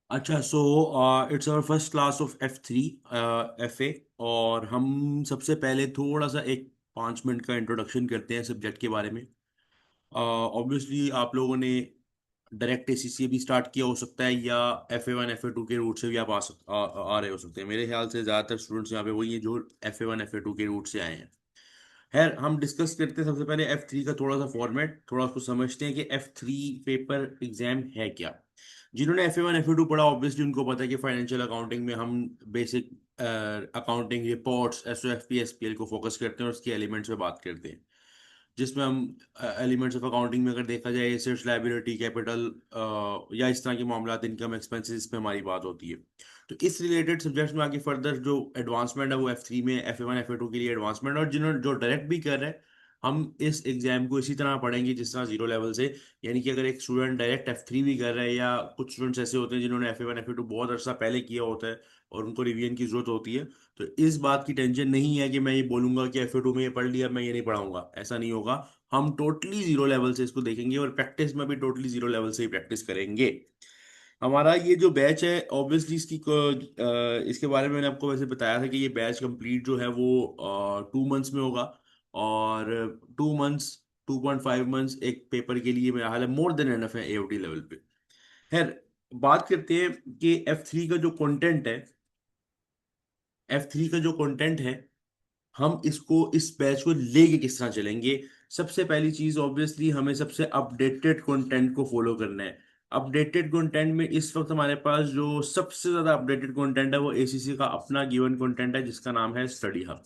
अच्छा, so it's our first class of F3 FA। और हम सबसे पहले थोड़ा सा एक 5 मिनट का इंट्रोडक्शन करते हैं सब्जेक्ट के बारे में। ऑब्वियसली आप लोगों ने डायरेक्ट ACC से भी स्टार्ट किया हो सकता है, या FA1 FA2 के रूट से भी आप आ रहे हो सकते हैं। मेरे ख्याल से ज़्यादातर स्टूडेंट्स यहाँ पे वही हैं जो FA1 FA2 के रूट से आए हैं। खैर, हम डिस्कस करते हैं सबसे पहले F3 का थोड़ा सा फॉर्मेट, थोड़ा उसको समझते हैं कि F3 पेपर एग्जाम है क्या। जिन्होंने FA1 FA2 पढ़ा, ऑब्वियसली उनको पता है कि फाइनेंशियल अकाउंटिंग में हम basic accounting reports SOFP SPL को फोकस करते हैं और उसके एलिमेंट्स पे बात करते हैं। जिसमें हम एलिमेंट्स ऑफ अकाउंटिंग में अगर देखा जाए, एसेट्स लायबिलिटी कैपिटल या इस तरह के मामला, इनकम एक्सपेंसेस पे हमारी बात होती है। तो इस रिलेटेड सब्जेक्ट्स में आगे फर्दर जो एडवांसमेंट है वो F3 में FA1 FA2 के लिए एडवांसमेंट। और जिन्होंने जो डायरेक्ट भी कर रहे हैं, हम इस एग्जाम को इसी तरह पढ़ेंगे जिस तरह जीरो लेवल से। यानी कि अगर एक स्टूडेंट डायरेक्ट F3 भी कर रहा है, या कुछ स्टूडेंट्स ऐसे होते हैं जिन्होंने FA1 FA2 बहुत अर्सा पहले किया होता है और उनको रिवीजन की जरूरत होती है, तो इस बात की टेंशन नहीं है कि मैं ये बोलूंगा कि FA2 में ये पढ़ लिया, मैं ये नहीं पढ़ाऊंगा। ऐसा नहीं होगा। हम टोटली जीरो लेवल से इसको देखेंगे और प्रैक्टिस में भी टोटली जीरो लेवल से ही प्रैक्टिस करेंगे। हमारा ये जो बैच है, ऑब्वियसली इसके बारे में मैंने आपको वैसे बताया था कि ये बैच कंप्लीट जो है वो 2 मंथ्स में होगा। और 2 मंथ्स, 2.5 मंथ्स एक पेपर के लिए मेरा हाल है मोर देन एनफ है AOT लेवल पे। खैर, बात करते हैं कि F3 का जो कंटेंट है, हम इसको इस बैच को लेके किस तरह चलेंगे। सबसे पहली चीज, ऑब्वियसली हमें सबसे अपडेटेड कंटेंट को फॉलो करना है। अपडेटेड कंटेंट में इस वक्त हमारे पास जो सबसे ज्यादा अपडेटेड कंटेंट है वो ACC का अपना गिवन कंटेंट है, जिसका नाम है स्टडी हब।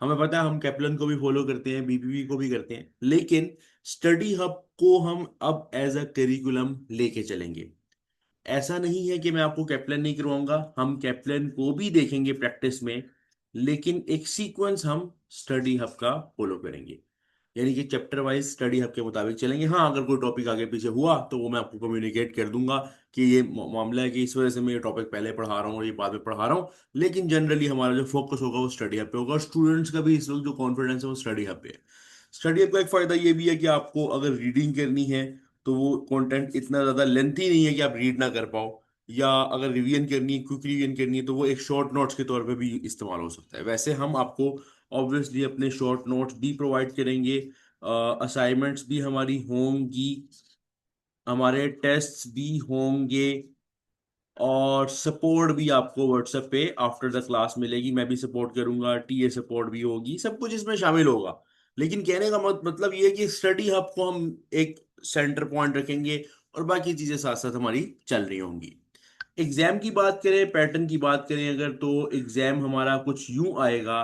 हमें पता है हम कैप्लन को भी फॉलो करते हैं, BPP को भी करते हैं, लेकिन स्टडी हब को हम अब एज अ करिकुलम लेके चलेंगे। ऐसा नहीं है कि मैं आपको कैप्लन नहीं करवाऊंगा, हम कैप्लन को भी देखेंगे प्रैक्टिस में, लेकिन एक सीक्वेंस हम स्टडी हब का फॉलो करेंगे। यानी कि चैप्टर वाइज स्टडी हब के मुताबिक चलेंगे। हाँ, अगर कोई टॉपिक आगे पीछे हुआ तो वो मैं आपको कम्युनिकेट कर दूंगा कि ये मामला है कि इस वजह से मैं ये टॉपिक पहले पढ़ा रहा हूँ और ये बाद में पढ़ा रहा हूँ। लेकिन जनरली हमारा जो फोकस होगा वो स्टडी हब पे होगा, और स्टूडेंट्स का भी इस वक्त जो कॉन्फिडेंस है वो स्टडी हब पे है। स्टडी हब का एक फायदा ये भी है कि आपको अगर रीडिंग करनी है तो वो कंटेंट इतना ज्यादा लेंथी नहीं है कि आप रीड ना कर पाओ। या अगर रिवीजन करनी है, क्विक रिवीजन करनी है, तो वो एक शॉर्ट नोट्स के तौर पे भी इस्तेमाल हो सकता है। वैसे हम आपको ऑब्वियसली अपने शॉर्ट नोट्स भी प्रोवाइड करेंगे, असाइनमेंट्स भी हमारी होंगी, हमारे टेस्ट्स भी होंगे, और सपोर्ट भी आपको व्हाट्सएप पे आफ्टर द क्लास मिलेगी। मैं भी सपोर्ट करूंगा, TA सपोर्ट भी होगी, सब कुछ इसमें शामिल होगा। लेकिन कहने का मतलब ये है कि स्टडी हब को हम एक सेंटर पॉइंट रखेंगे और बाकी चीजें साथ साथ हमारी चल रही होंगी। एग्जाम की बात करें, पैटर्न की बात करें अगर, तो एग्जाम हमारा कुछ यूं आएगा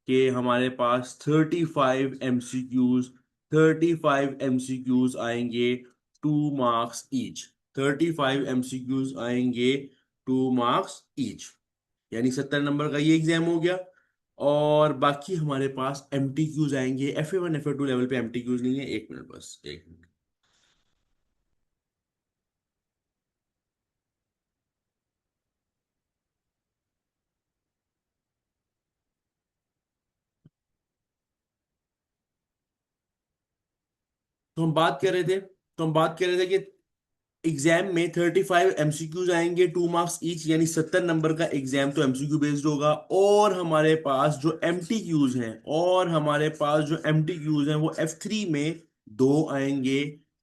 कि हमारे पास 35 MCQs, 35 MCQs आएंगे, 2 मार्क्स ईच। 35 MCQs आएंगे, 2 मार्क्स ईच, यानी 70 नंबर का ये एग्जाम हो गया। और बाकी हमारे पास MTQs आएंगे। FA1 FA2 लेवल पे MTQs नहीं है, 1 मिनट, बस 1 मिनट। तो हम बात कर रहे थे कि एग्जाम में 35 MCQs आएंगे, 2 मार्क्स ईच, यानी 70 नंबर का एग्जाम तो MCQ बेस्ड होगा। और हमारे पास जो MTQs हैं वो F3 में दो आएंगे,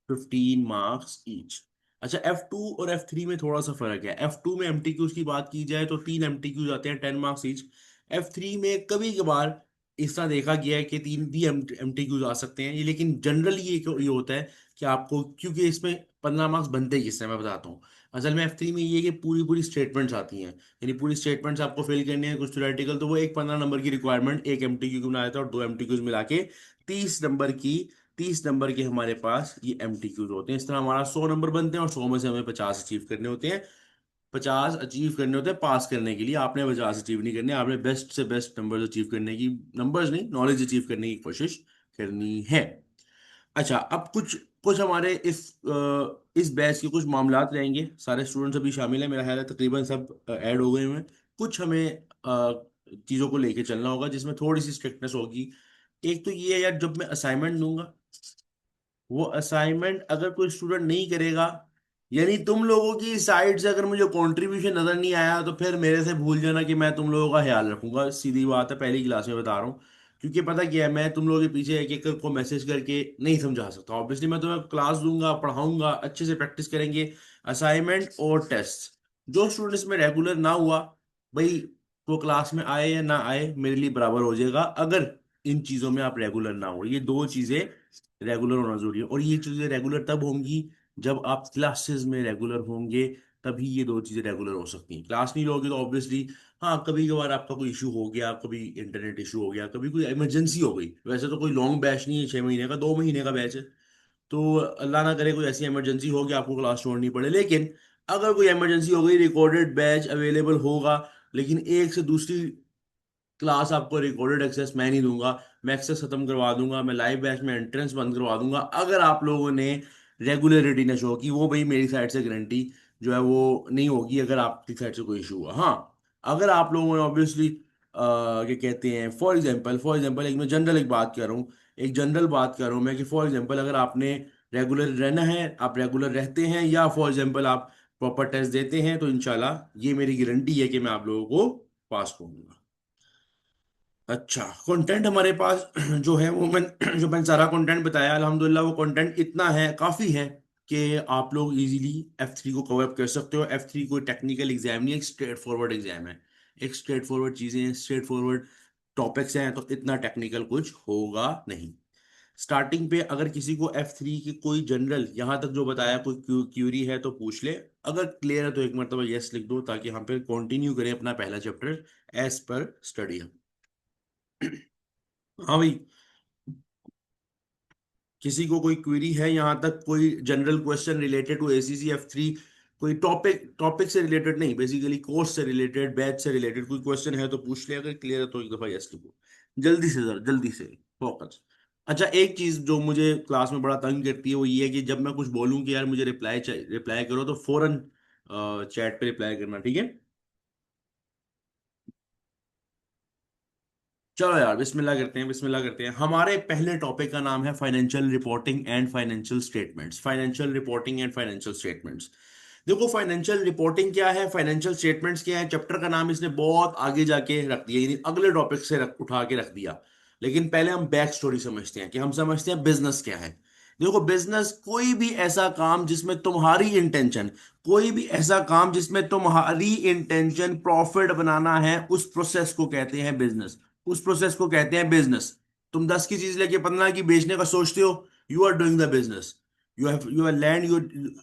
15 मार्क्स ईच। अच्छा, F2 और F3 में थोड़ा सा फर्क है। F2 में MTQs की बात की जाए तो 3 MTQs आते हैं, 10 मार्क्स ईच। F3 में कभी कभार इस तरह देखा गया है कि 3 भी MTQs आ सकते हैं, ये लेकिन जनरली ये होता है कि आपको, क्योंकि इसमें 15 मार्क्स बनते ही किससे मैं बताता हूँ। असल में F3 में ये है कि पूरी पूरी स्टेटमेंट्स आती हैं, यानी पूरी स्टेटमेंट्स आपको फिल करनी है, कुछ थ्योरेटिकल, तो वो एक 15 नंबर की रिक्वायरमेंट एक MTQ बना देता है, और 2 MTQs मिला के 30 नंबर के हमारे पास ये MTQs होते हैं। इस तरह हमारा 100 नंबर बनते हैं, और 100 में से हमें 50 अचीव करने होते हैं। 50 अचीव करने होते हैं पास करने के लिए, आपने 50 अचीव नहीं करने, आपने बेस्ट से बेस्ट नंबर्स अचीव करने की, नंबर्स नहीं, नॉलेज अचीव करने की कोशिश करनी है। अच्छा, अब कुछ कुछ हमारे इस बैच के कुछ मामलात रहेंगे। सारे स्टूडेंट्स अभी शामिल हैं, मेरा ख्याल है तकरीबन सब ऐड हो गए हुए हैं। कुछ हमें चीज़ों को लेके चलना होगा जिसमें थोड़ी सी स्ट्रिक्टनेस होगी। एक तो ये है यार, जब मैं असाइनमेंट दूंगा, वो असाइनमेंट अगर कोई स्टूडेंट नहीं करेगा यानी तुम लोगों की साइड से अगर मुझे कंट्रीब्यूशन नजर नहीं आया तो फिर मेरे से भूल जाना कि मैं तुम लोगों का ख्याल रखूंगा, सीधी बात है, पहली क्लास में बता रहा हूँ। क्योंकि पता क्या है, मैं तुम लोगों के पीछे एक एक को मैसेज करके नहीं समझा सकता। ऑब्वियसली मैं तुम्हें क्लास दूंगा, पढ़ाऊंगा, अच्छे से प्रैक्टिस करेंगे, असाइनमेंट और टेस्ट। जो स्टूडेंट्स में रेगुलर ना हुआ भाई, वो क्लास में आए या ना आए मेरे लिए बराबर हो जाएगा, अगर इन चीजों में आप रेगुलर ना हो। ये दो चीजें रेगुलर होना जरूरी है, और ये चीजें रेगुलर तब होंगी जब आप क्लासेस में रेगुलर होंगे, तभी ये दो चीजें रेगुलर हो सकती हैं। क्लास नहीं लोगे तो ऑब्वियसली, हाँ कभी कभार आपका कोई इशू हो गया, कभी इंटरनेट इशू हो गया, कभी कोई इमरजेंसी हो गई, वैसे तो कोई लॉन्ग बैच नहीं है 6 महीने का, 2 महीने का बैच है। तो अल्लाह ना करे कोई ऐसी इमरजेंसी हो कि आपको क्लास छोड़नी पड़े, लेकिन अगर कोई इमरजेंसी हो गई, रिकॉर्डेड बैच अवेलेबल होगा। लेकिन एक से दूसरी क्लास आपको रिकॉर्डेड एक्सेस मैं नहीं दूंगा, मैं एक्सेस खत्म करवा दूंगा, मैं लाइव बैच में एंट्रेंस बंद करवा दूंगा, अगर आप लोगों ने रेगुलरिटी न शो की। वो भाई मेरी साइड से गारंटी जो है वो नहीं होगी अगर आपकी साइड से कोई इशू हुआ। हाँ, अगर आप लोगों ने ऑब्वियसली क्या कहते हैं, फॉर एग्जाम्पल एक मैं जनरल एक बात कर रहा हूँ, एक जनरल बात कर रहा हूँ मैं कि फॉर एग्जाम्पल अगर आपने रेगुलर रहना है, आप रेगुलर रहते हैं, या फॉर एग्जाम्पल आप प्रॉपर टेस्ट देते हैं, तो इंशाल्लाह ये मेरी गारंटी है कि मैं आप लोगों को पास करूंगा। अच्छा, कंटेंट हमारे पास जो है वो मैं जो मैंने सारा कंटेंट बताया, अल्हम्दुलिल्लाह वो कंटेंट इतना है, काफ़ी है कि आप लोग इजीली F3 को कवर अप कर सकते हो। F3 कोई टेक्निकल एग्जाम नहीं है, एक स्ट्रेट फॉरवर्ड एग्जाम है। एक स्ट्रेट फॉरवर्ड चीज़ें हैं, स्ट्रेट फॉरवर्ड टॉपिक्स हैं, तो इतना टेक्निकल कुछ होगा नहीं। स्टार्टिंग पे अगर किसी को F3 की कोई जनरल यहाँ तक जो बताया कोई क्यूरी है तो पूछ ले, अगर क्लियर है तो एक मरतबा यस लिख दो, ताकि हम फिर कंटिन्यू करें अपना पहला चैप्टर एज पर स्टडी। हाँ भाई, किसी को कोई क्वेरी है यहाँ तक, कोई general question related to ACC F3, कोई टॉपिक से रिलेटेड नहीं, बेसिकली कोर्स से रिलेटेड, बैच से रिलेटेड कोई क्वेश्चन है तो पूछ ले, अगर क्लियर है तो एक दफा यस लिखो। जल्दी से सर, जल्दी से, फोकस। अच्छा, एक चीज जो मुझे क्लास में बड़ा तंग करती है वो ये है कि जब मैं कुछ बोलूं कि यार मुझे रिप्लाई करो, तो फौरन चैट पे रिप्लाई करना, ठीक है? चलो यार, बिस्मिल्लाह करते हैं, बिस्मिल्लाह करते हैं। हमारे पहले टॉपिक का नाम है financial reporting and financial statements. Financial reporting and financial statements. देखो, फाइनेंशियल रिपोर्टिंग क्या है, फाइनेंशियल स्टेटमेंट्स क्या है, चैप्टर का नाम इसने बहुत आगे जाके रख दिया, यानी अगले टॉपिक से उठा के रख दिया। लेकिन पहले हम बैक स्टोरी समझते हैं, कि हम समझते हैं बिजनेस क्या है। देखो, बिजनेस कोई भी ऐसा काम जिसमें तुम्हारी इंटेंशन, कोई भी ऐसा काम जिसमें तुम्हारी इंटेंशन प्रॉफिट बनाना है, उस प्रोसेस को कहते हैं बिजनेस। उस प्रोसेस को कहते हैं बिजनेस। तुम 10 की चीज लेके 15 की बेचने का सोचते हो, you are doing the business. You are land, you,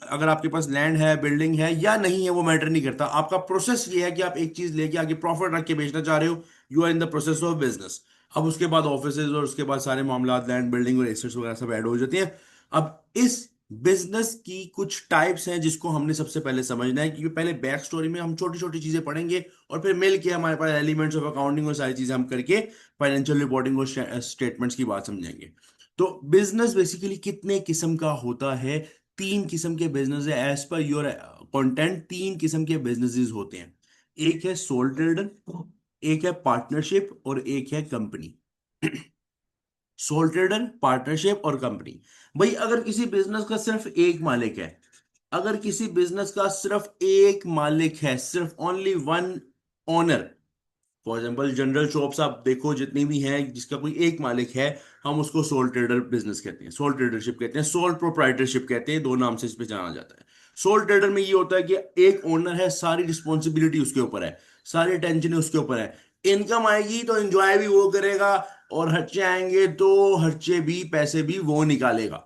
अगर आपके पास लैंड है, बिल्डिंग है या नहीं है, वो मैटर नहीं करता। आपका प्रोसेस ये है कि आप एक चीज लेके आगे प्रॉफिट रख के बेचना चाह रहे हो, you are in the process of business. अब उसके बाद ऑफिसेज और उसके बाद सारे मामला, लैंड, बिल्डिंग और एसेट्स वगैरह सब ऐड हो जाते हैं। अब इस बिजनेस की कुछ टाइप्स हैं जिसको हमने सबसे पहले समझना है, क्योंकि पहले बैक स्टोरी में हम छोटी छोटी चीजें पढ़ेंगे, और फिर मिल के हमारे पास एलिमेंट्स ऑफ अकाउंटिंग और सारी चीजें हम करके फाइनेंशियल रिपोर्टिंग और स्टेटमेंट्स की बात समझेंगे। तो बिजनेस बेसिकली कितने किस्म का होता है? 3 किस्म के बिजनेस है, एज पर योर कंटेंट 3 किस्म के बिजनेसेस होते हैं। एक है सोल ट्रेडर, एक है पार्टनरशिप, और एक है कंपनी। सोल ट्रेडर, पार्टनरशिप और कंपनी। भाई, अगर किसी बिजनेस का सिर्फ एक मालिक है, अगर किसी बिजनेस का सिर्फ एक मालिक है, सिर्फ only one owner, for example general shops आप देखो जितनी भी हैं, जिसका कोई एक मालिक है, हम उसको सोल ट्रेडर बिजनेस कहते हैं, सोल ट्रेडरशिप कहते हैं, सोल प्रोप्राइटरशिप कहते हैं, दो नाम से इस पे जाना जाता है। सोल ट्रेडर में ये होता है कि एक ओनर है, सारी रिस्पॉन्सिबिलिटी उसके ऊपर है, सारी टेंशन उसके ऊपर है। इनकम आएगी तो एंजॉय भी वो करेगा, और खर्चे आएंगे तो खर्चे भी, पैसे भी वो निकालेगा।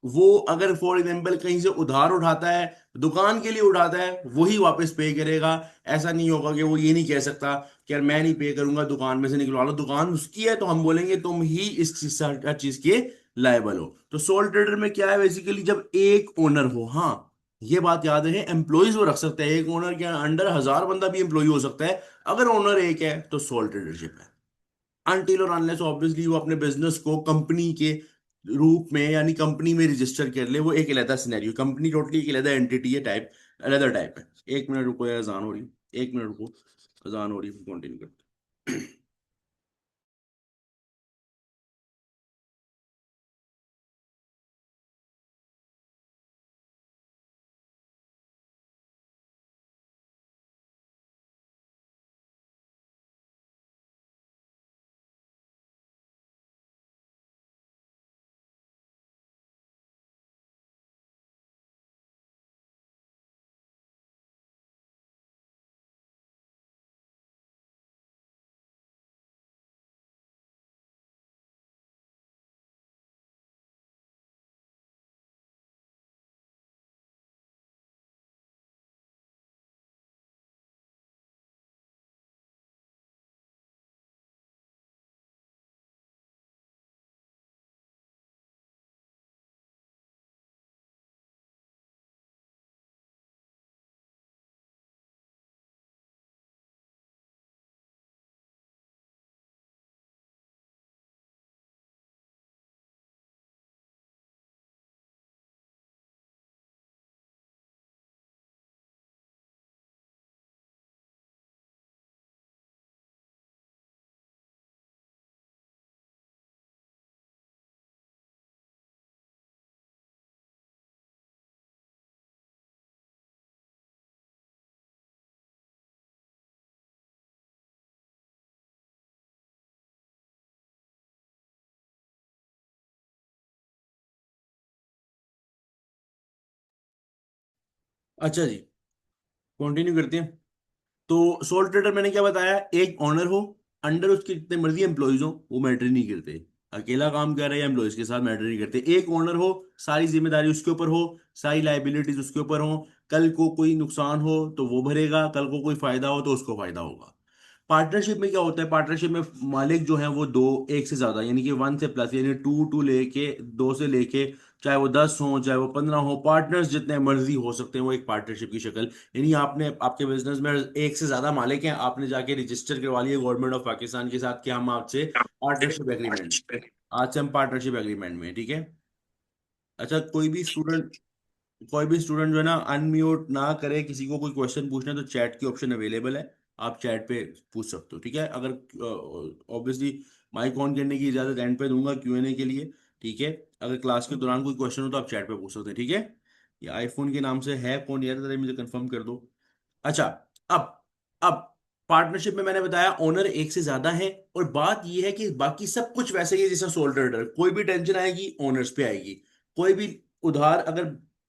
वो अगर फॉर एग्जाम्पल कहीं से उधार उठाता है, दुकान के लिए उठाता है, वही वापस पे करेगा। ऐसा नहीं होगा कि वो ये नहीं कह सकता कि यार मैं नहीं पे करूंगा, दुकान में से निकलवा लो, दुकान उसकी है, तो हम बोलेंगे तुम ही इस चीज हर चीज के लायबल हो। तो सोल ट्रेडर में क्या है, बेसिकली जब एक ओनर हो। हाँ, ये बात याद रहे, एम्प्लॉयज वो रख सकते हैं, एक ओनर के अंडर 1000 बंदा भी एम्प्लॉय हो सकता है, अगर ओनर एक है तो सोल ट्रेडरशिप है। अनटिल और अनलेस ऑब्वियसली वो अपने बिजनेस को कंपनी के रूप में, यानी कंपनी में रजिस्टर कर ले, वो एक अलग सिनेरियो, कंपनी टोटली एक अलग एंटिटी है, टाइप अलग टाइप है। 1 मिनट रुको यार, अजान हो रही, 1 मिनट रुको, अजान हो रही, कंटिन्यू करते। अच्छा जी, कंटिन्यू करते हैं। तो सोल ट्रेडर मैंने क्या बताया, एक ऑनर हो, अंडर उसके जितने मर्जी एम्प्लॉयज हो, वो मैटर नहीं करते, अकेला काम कर रहे हैं एम्प्लॉयज के साथ मैटर नहीं करते। एक ओनर हो, सारी जिम्मेदारी उसके ऊपर हो, सारी लाइबिलिटीज उसके ऊपर हो, कल को कोई नुकसान हो तो वो भरेगा, कल को कोई फायदा हो तो उसको फायदा होगा। पार्टनरशिप में क्या होता है, पार्टनरशिप में मालिक जो है वो दो, एक से ज्यादा, यानी कि वन से प्लस, यानी टू टू लेके, दो से लेके, चाहे वो 10 हो चाहे वो 15 हो, पार्टनर्स जितने मर्जी हो सकते हैं, वो एक पार्टनरशिप की शक्ल। यानी आपने आपके बिजनेस में एक से ज्यादा मालिक हैं, आपने जाके रजिस्टर करवा लिया गवर्नमेंट ऑफ पाकिस्तान के साथ कि हम आपसे पार्टनरशिप एग्रीमेंट, आज से हम पार्टनरशिप एग्रीमेंट में, ठीक है। अच्छा, कोई भी स्टूडेंट जो है ना अनम्यूट ना करे, किसी को कोई क्वेश्चन पूछना है तो चैट की ऑप्शन अवेलेबल है, आप चैट पे पूछ सकते हो, ठीक है। अगर ऑब्वियसली माइक ऑन करने की इजाजत एंड पे दूंगा Q&A के लिए, ठीक है। अगर क्लास के दौरान कोई क्वेश्चन हो तो आप चैट पे पूछ सकते हैं, ठीक है। ये आईफोन के नाम से है कौन यार, जरा मुझे कंफर्म कर दो। अच्छा, अब अब पार्टनरशिप में मैंने बताया ओनर एक से ज्यादा है, और बात यह है कि बाकी सब कुछ वैसे ही है जैसा सोल ट्रेडर, कोई भी टेंशन आएगी ओनर्स पे आएगी। कोई भी उधार अगर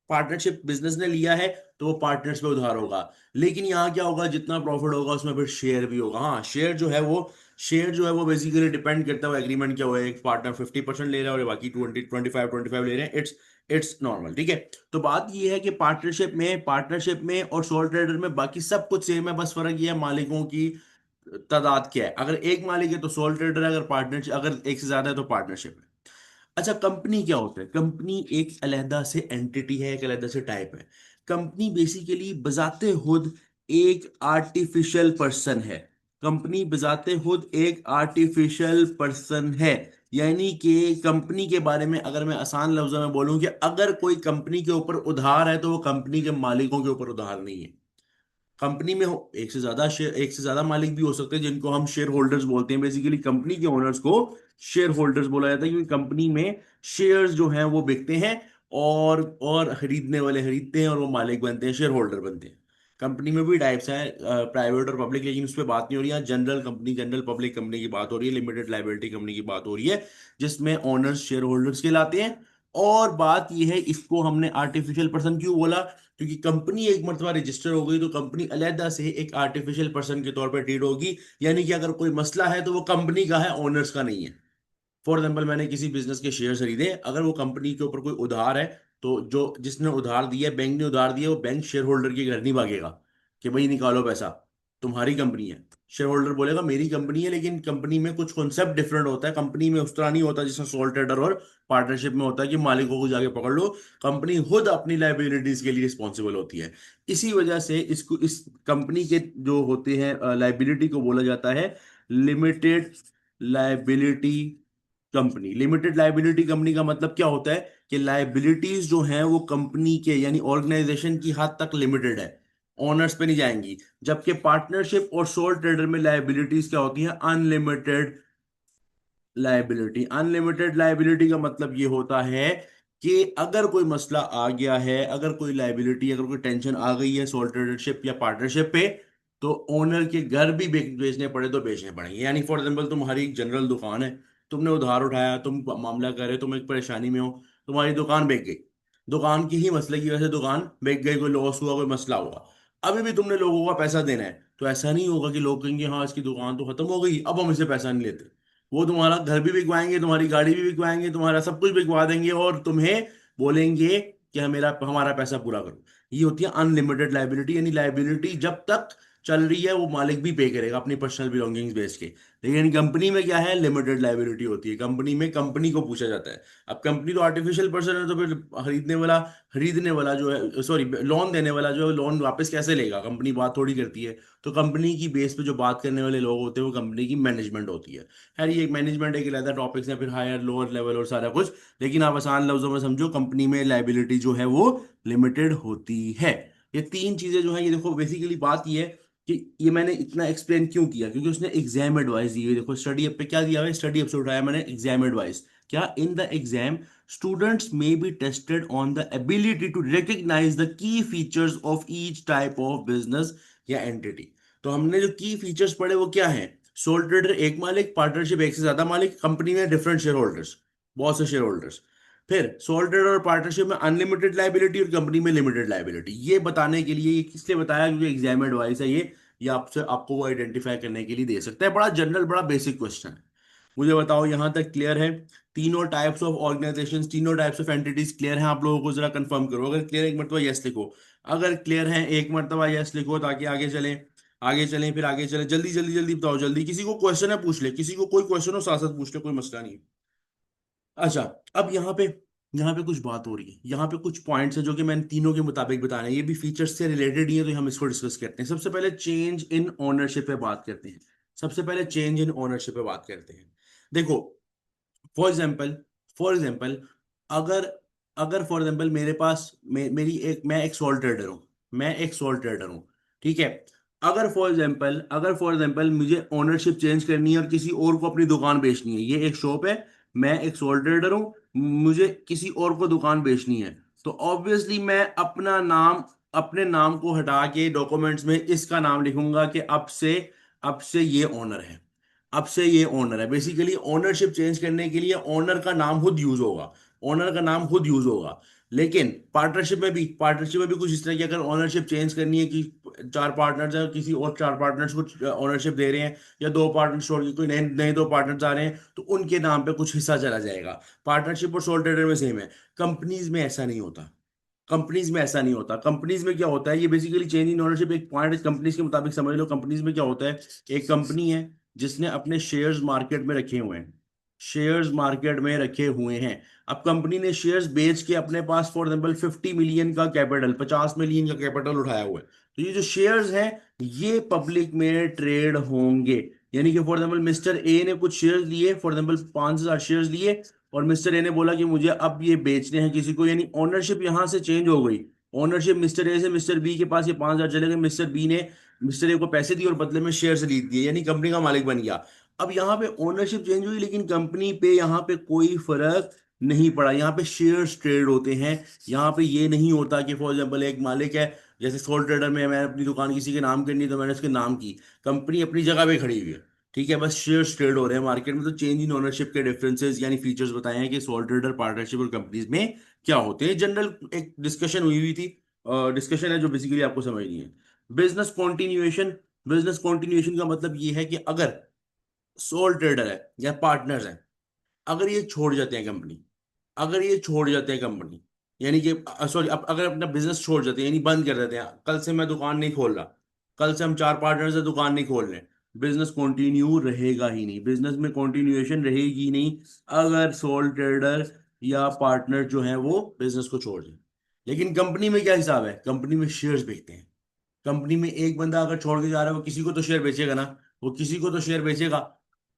पार्टनरशिप बिजनेस ने लिया है तो वो पार्टनर्स पे उधार होगा। लेकिन यहाँ क्या होगा, जितना प्रॉफिट होगा उसमें फिर शेयर भी होगा। हाँ, शेयर जो है वो बेसिकली डिपेंड करता है एग्रीमेंट क्या हुआ है, एक पार्टनर 50% ले रहा है और बाकी 20 25 25 ले रहे हैं, इट्स इट्स नॉर्मल, ठीक है। तो बात ये है कि पार्टनरशिप में और सोल ट्रेडर में बाकी सब कुछ सेम है, बस फर्क ये है मालिकों की तादाद क्या है। अगर एक मालिक है तो सोल ट्रेडर है, अगर पार्टनरशिप, अगर एक से ज्यादा है तो पार्टनरशिप है। अच्छा, कंपनी क्या होता है, कंपनी एक अलहदा से एंटिटी है, एक अलहदा से टाइप है। कंपनी बेसिकली बजाते खुद एक आर्टिफिशियल पर्सन है। कंपनी बजाते खुद एक आर्टिफिशियल पर्सन है। यानी कि कंपनी के बारे में अगर मैं आसान लफ्जों में बोलूं कि अगर कोई कंपनी के ऊपर उधार है तो वो कंपनी के मालिकों के ऊपर उधार नहीं है। कंपनी में हो एक से ज्यादा शेयर, एक से ज्यादा मालिक भी हो सकते हैं जिनको हम शेयर होल्डर्स बोलते हैं। बेसिकली कंपनी के ओनर्स को शेयर होल्डर्स बोला जाता है, क्योंकि कंपनी में शेयर्स जो हैं वो बिकते हैं, और खरीदने वाले खरीदते हैं और वो मालिक बनते हैं, शेयर होल्डर बनते हैं। कंपनी में भी टाइप्स हैं, प्राइवेट और पब्लिक, लेकिन उस पर बात नहीं हो रही है। General company, general public company की बात हो रही है, लिमिटेड लाइबिलिटी कंपनी की बात हो रही है, जिसमें ओनर्स शेयर होल्डर्स कहलाते हैं। और बात यह है, इसको हमने आर्टिफिशियल पर्सन क्यों बोला, क्योंकि कंपनी एक मर्तबा रजिस्टर हो गई तो कंपनी अलहदा से एक आर्टिफिशियल पर्सन के तौर पर ट्रीट होगी। यानी कि अगर कोई मसला है तो वो कंपनी का है, ओनर्स का नहीं है। फॉर एग्जाम्पल, मैंने किसी बिजनेस के शेयर खरीदे, अगर वो कंपनी के ऊपर कोई उधार है तो जो जिसने उधार दिया, बैंक ने उधार दिया, वो बैंक शेयर होल्डर के घर नहीं भागेगा कि भाई निकालो पैसा, तुम्हारी कंपनी है। शेयर होल्डर बोलेगा मेरी कंपनी है, लेकिन कंपनी में कुछ कॉन्सेप्ट डिफरेंट होता है, कंपनी में उस तरह नहीं होता जिसमें सोल ट्रेडर और पार्टनरशिप में होता है कि मालिकों को जाके पकड़ लो। कंपनी खुद अपनी लाइबिलिटीज के लिए रिस्पॉन्सिबल होती है। इसी वजह से इसको, इस कंपनी के जो होते हैं लाइबिलिटी को बोला जाता है limited liability company. Limited liability company का मतलब क्या होता है कि लाइबिलिटीज जो हैं वो कंपनी के यानी ऑर्गेनाइजेशन की हद तक लिमिटेड है, ओनर्स पे नहीं जाएंगी। जबकि पार्टनरशिप और सोल ट्रेडर में लाइबिलिटीज क्या होती हैं, अनलिमिटेड लाइबिलिटी। अनलिमिटेड लाइबिलिटी का मतलब ये होता है कि अगर कोई मसला आ गया है, अगर कोई लाइबिलिटी, अगर कोई टेंशन आ गई है सोल ट्रेडरशिप या पार्टनरशिप पे, तो ओनर के घर भी बेचने पड़े तो बेचने पड़ेंगे। यानी फॉर एग्जाम्पल, तुम्हारी एक जनरल दुकान है, तुमने उधार उठाया, तुम मामला कर रहे हो, तुम एक परेशानी में हो, तुम्हारी दुकान बिक गई, दुकान की ही मसले की वजह से दुकान बिक गई, कोई लॉस हुआ, कोई मसला हुआ, अभी भी तुमने लोगों का पैसा देना है, तो ऐसा नहीं होगा कि लोग कहेंगे हाँ इसकी दुकान तो खत्म हो गई अब हम इसे पैसा नहीं लेते। वो तुम्हारा घर भी बिकवाएंगे, तुम्हारी गाड़ी भी बिकवाएंगे, तुम्हारा सब कुछ बिकवा देंगे, और तुम्हें बोलेंगे कि मेरा हमारा पैसा पूरा करो। ये होती है अनलिमिटेड लाइबिलिटी, यानी लाइबिलिटी जब तक चल रही है वो मालिक भी पे करेगा अपनी पर्सनल बिलोंगिंग्स बेच के। लेकिन कंपनी में क्या है, लिमिटेड लाइबिलिटी होती है, कंपनी में कंपनी को पूछा जाता है। अब कंपनी तो आर्टिफिशियल पर्सन है, तो फिर खरीदने वाला जो है, सॉरी लोन देने वाला जो है, लोन वापस कैसे लेगा, कंपनी बात थोड़ी करती है। तो कंपनी की बेस पे जो बात करने वाले लोग होते हैं वो कंपनी की मैनेजमेंट होती है। खैर, ये एक मैनेजमेंट एक अलग टॉपिक्स है, फिर हायर लोअर लेवल और सारा कुछ। लेकिन आप आसान लफ्जों में समझो, कंपनी में लाइबिलिटी जो है वो लिमिटेड होती है। ये तीन चीजें जो है, ये देखो बेसिकली बात ये है कि ये मैंने इतना एक्सप्लेन क्यों किया, क्योंकि उसने एग्जाम एडवाइस दी है। देखो स्टडी ऐप पे क्या दिया हुआ है, स्टडी ऐप से उठाया मैंने एग्जाम एडवाइस। क्या, in the exam students may be tested on the ability to recognize the key features of each type of business या एंटिटी। तो हमने जो की फीचर्स पढ़े वो क्या है, सोल ट्रेडर एक मालिक, पार्टनरशिप एक से ज्यादा मालिक, कंपनी में डिफरेंट शेयर होल्डर्स, बहुत से शेयर होल्डर्स। फिर सोल ट्रेडर और पार्टनरशिप में अनलिमिटेड लाइबिलिटी और कंपनी में लिमिटेड लाइबिलिटी, ये बताने के लिए, ये किसने बताया, क्योंकि एग्जाम एडवाइस है ये आपसे आपको वो आइडेंटिफाई करने के लिए दे सकता है। बड़ा जनरल, बड़ा बेसिक क्वेश्चन है। मुझे बताओ यहां तक क्लियर है? तीनों टाइप्स ऑफ ऑर्गेनाइजेशंस, तीनों टाइप्स ऑफ एंटिटीज क्लियर हैं आप लोगों को? जरा कंफर्म करो, अगर क्लियर एक मरतबा यस लिखो, अगर क्लियर है एक मरतबा यस लिखो, ताकि आगे चलें। आगे चलें, फिर आगे चलें, जल्दी जल्दी जल्दी बताओ, जल्दी। किसी को क्वेश्चन है पूछ ले, किसी को कोई क्वेश्चन हो साथ साथ पूछ ले, कोई मसला नहीं है। अच्छा, अब यहाँ पे कुछ बात हो रही है, यहाँ पे कुछ पॉइंट्स हैं जो कि मैंने तीनों के मुताबिक बताने हैं, ये भी फीचर्स से रिलेटेड ही है, तो हम इसको डिस्कस करते हैं। सबसे पहले चेंज इन ओनरशिप पे बात करते हैं। सबसे पहले चेंज इन ओनरशिप पे बात करते हैं। देखो, फॉर एग्जाम्पल, फॉर एग्जाम्पल, अगर अगर फॉर एग्जाम्पल मेरे पास मेरी एक मैं एक सोल ट्रेडर हूँ, मैं एक सोल ट्रेडर हूँ, ठीक है। अगर फॉर एग्जाम्पल मुझे ओनरशिप चेंज करनी है और किसी और को अपनी दुकान बेचनी है, ये एक शॉप है, मैं एक सोल ट्रेडर हूँ, मुझे किसी और को दुकान बेचनी है, तो ऑब्वियसली मैं अपना नाम, अपने नाम को हटा के डॉक्यूमेंट्स में इसका नाम लिखूंगा कि अब से ये ओनर है, अब से ये ओनर है। बेसिकली ओनरशिप चेंज करने के लिए ओनर का नाम खुद यूज होगा, ओनर का नाम खुद यूज होगा। लेकिन पार्टनरशिप में भी कुछ इस तरह की, अगर ओनरशिप चेंज करनी है कि चार पार्टनर्स हैं, किसी और चार पार्टनर्स को ओनरशिप दे रहे हैं, या दो पार्टनर्स छोड़ के कोई नए नए दो पार्टनर्स आ रहे हैं, तो उनके नाम पे कुछ हिस्सा चला जाएगा। पार्टनरशिप और सोल ट्रेडर में सेम है। कंपनीज में ऐसा नहीं होता, कंपनीज में ऐसा नहीं होता। कंपनीज में क्या होता है, ये बेसिकली चेंज इन ओनरशिप एक पॉइंट कंपनीज के मुताबिक समझ लो। कंपनीज में क्या होता है, एक कंपनी है जिसने अपने शेयर्स मार्केट में रखे हुए हैं, शेयर्स मार्केट में रखे हुए हैं। अब कंपनी ने शेयर्स बेच के अपने पास फॉर एग्जाम्पल 50 मिलियन का कैपिटल, 50 मिलियन का कैपिटल उठाया हुआ है, तो ये जो शेयर्स हैं ये पब्लिक में ट्रेड होंगे। यानी कि फॉर एग्जाम्पल मिस्टर ए ने कुछ शेयर्स लिए, फॉर एग्जाम्पल 5,000 शेयर्स लिए, और मिस्टर ए ने बोला कि मुझे अब ये बेचने हैं किसी को, यानी ओनरशिप यहां से चेंज हो गई। ओनरशिप मिस्टर ए से मिस्टर बी के पास ये 5,000 चले गए, मिस्टर बी ने मिस्टर ए को पैसे दिए और बदले में शेयर खरीद दिए, यानी कंपनी का मालिक बन गया। अब यहाँ पे ओनरशिप चेंज हुई, लेकिन कंपनी पे यहाँ पे कोई फर्क नहीं पड़ा। यहाँ पे शेयर्स ट्रेड होते हैं। यहाँ पे ये नहीं होता कि फॉर एग्जाम्पल एक मालिक है, जैसे सोल ट्रेडर में मैंने अपनी दुकान किसी के नाम करनी है तो मैंने उसके नाम की, कंपनी अपनी जगह पे खड़ी हुई है, ठीक है, बस शेयर्स ट्रेड हो रहे हैं मार्केट में। तो चेंज इन ओनरशिप के डिफरेंसेस यानी फीचर्स बताए हैं कि सोल ट्रेडर, पार्टनरशिप और कंपनीज में क्या होते हैं। जनरल एक डिस्कशन हुई हुई थी, डिस्कशन है जो बेसिकली आपको समझनी है। बिजनेस कॉन्टिन्यूएशन, बिजनेस कॉन्टिन्यूएशन का मतलब ये है कि अगर सोल ट्रेडर है या पार्टनर्स है, अगर ये छोड़ जाते हैं कंपनी, अगर ये छोड़ जाते हैं कंपनी, यानी कि सॉरी, अब अगर अपना बिजनेस छोड़ जाते हैं यानी बंद कर देते हैं, कल से मैं दुकान नहीं खोल रहा, कल से हम चार पार्टनर से दुकान नहीं खोल रहे, बिजनेस कंटिन्यू रहेगा ही नहीं, बिजनेस में कंटिन्यूएशन रहेगी ही नहीं, अगर सोल ट्रेडर या पार्टनर जो है वो बिजनेस को छोड़ दें। लेकिन कंपनी में क्या हिसाब है, कंपनी में शेयर्स बेचते हैं। कंपनी में एक बंदा अगर छोड़ के जा रहा है, वो किसी को तो शेयर बेचेगा ना, वो किसी को तो शेयर बेचेगा।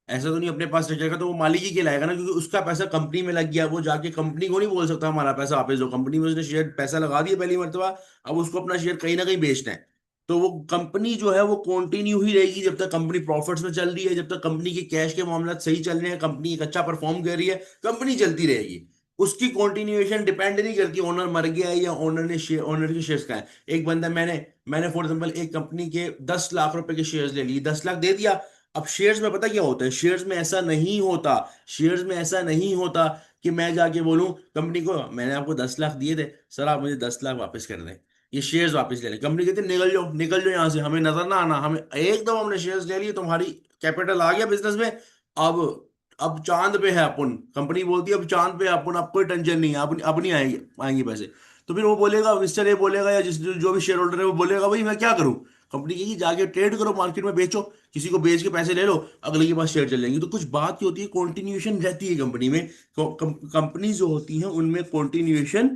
ऐसा तो नहीं अपने पास रखेगा, तो वो मालिक ही कहलाएगा ना, क्योंकि उसका पैसा कंपनी में लग गया। वो जाके कंपनी को नहीं बोल सकता हमारा पैसा वापस दो, कंपनी में उसने शेयर पैसा लगा दिया पहली मरतबा, अब उसको अपना शेयर कहीं ना कहीं बेचना है। तो वो कंपनी जो है वो कंटिन्यू ही रहेगी जब तक कंपनी प्रॉफिट्स में चल रही है, जब तक कंपनी के कैश के मामला सही चल रहे हैं, कंपनी एक अच्छा परफॉर्म कर रही है, कंपनी चलती रहेगी। उसकी कंटिन्यूएशन डिपेंड नहीं करती ओनर मर गया है या ओनर के शेयर्स का है। एक बंदा, मैंने मैंने फॉर एग्जाम्पल एक कंपनी के 10 लाख रुपए के शेयर्स ले लिए, 10 लाख दे दिया। अब शेयर्स में पता क्या होता है, शेयर्स में ऐसा नहीं होता, शेयर्स में ऐसा नहीं होता कि मैं जाके बोलूं कंपनी को, मैंने आपको 10 लाख दिए थे सर, आप मुझे 10 लाख वापस कर दें, ये शेयर्स वापस ले लें। कंपनी कहती है निकल जाओ, निकल जाओ यहां से, हमें नजर ना आना, हमें एकदम, हमने शेयर्स ले लिए, तुम्हारी कैपिटल आ गया बिजनेस में, अब अब चांद पे है अपन। कंपनी बोलती है अब चांद पे है अपन, अब कोई टेंशन नहीं है, अब नहीं आएंगे आएंगे पैसे। तो फिर वो बोलेगा, मिस्टर ए बोलेगा या जिस जो भी शेयर होल्डर है वो बोलेगा, भाई मैं क्या करूं। कंपनी कहेगी जाके ट्रेड करो मार्केट में, बेचो, किसी को बेच के पैसे ले लो, अगले के पास शेयर चल जाएंगे। तो कुछ बात की होती है, कॉन्टिन्यूएशन रहती है कंपनी में। कंपनी जो होती है उनमें कॉन्टिन्यूएशन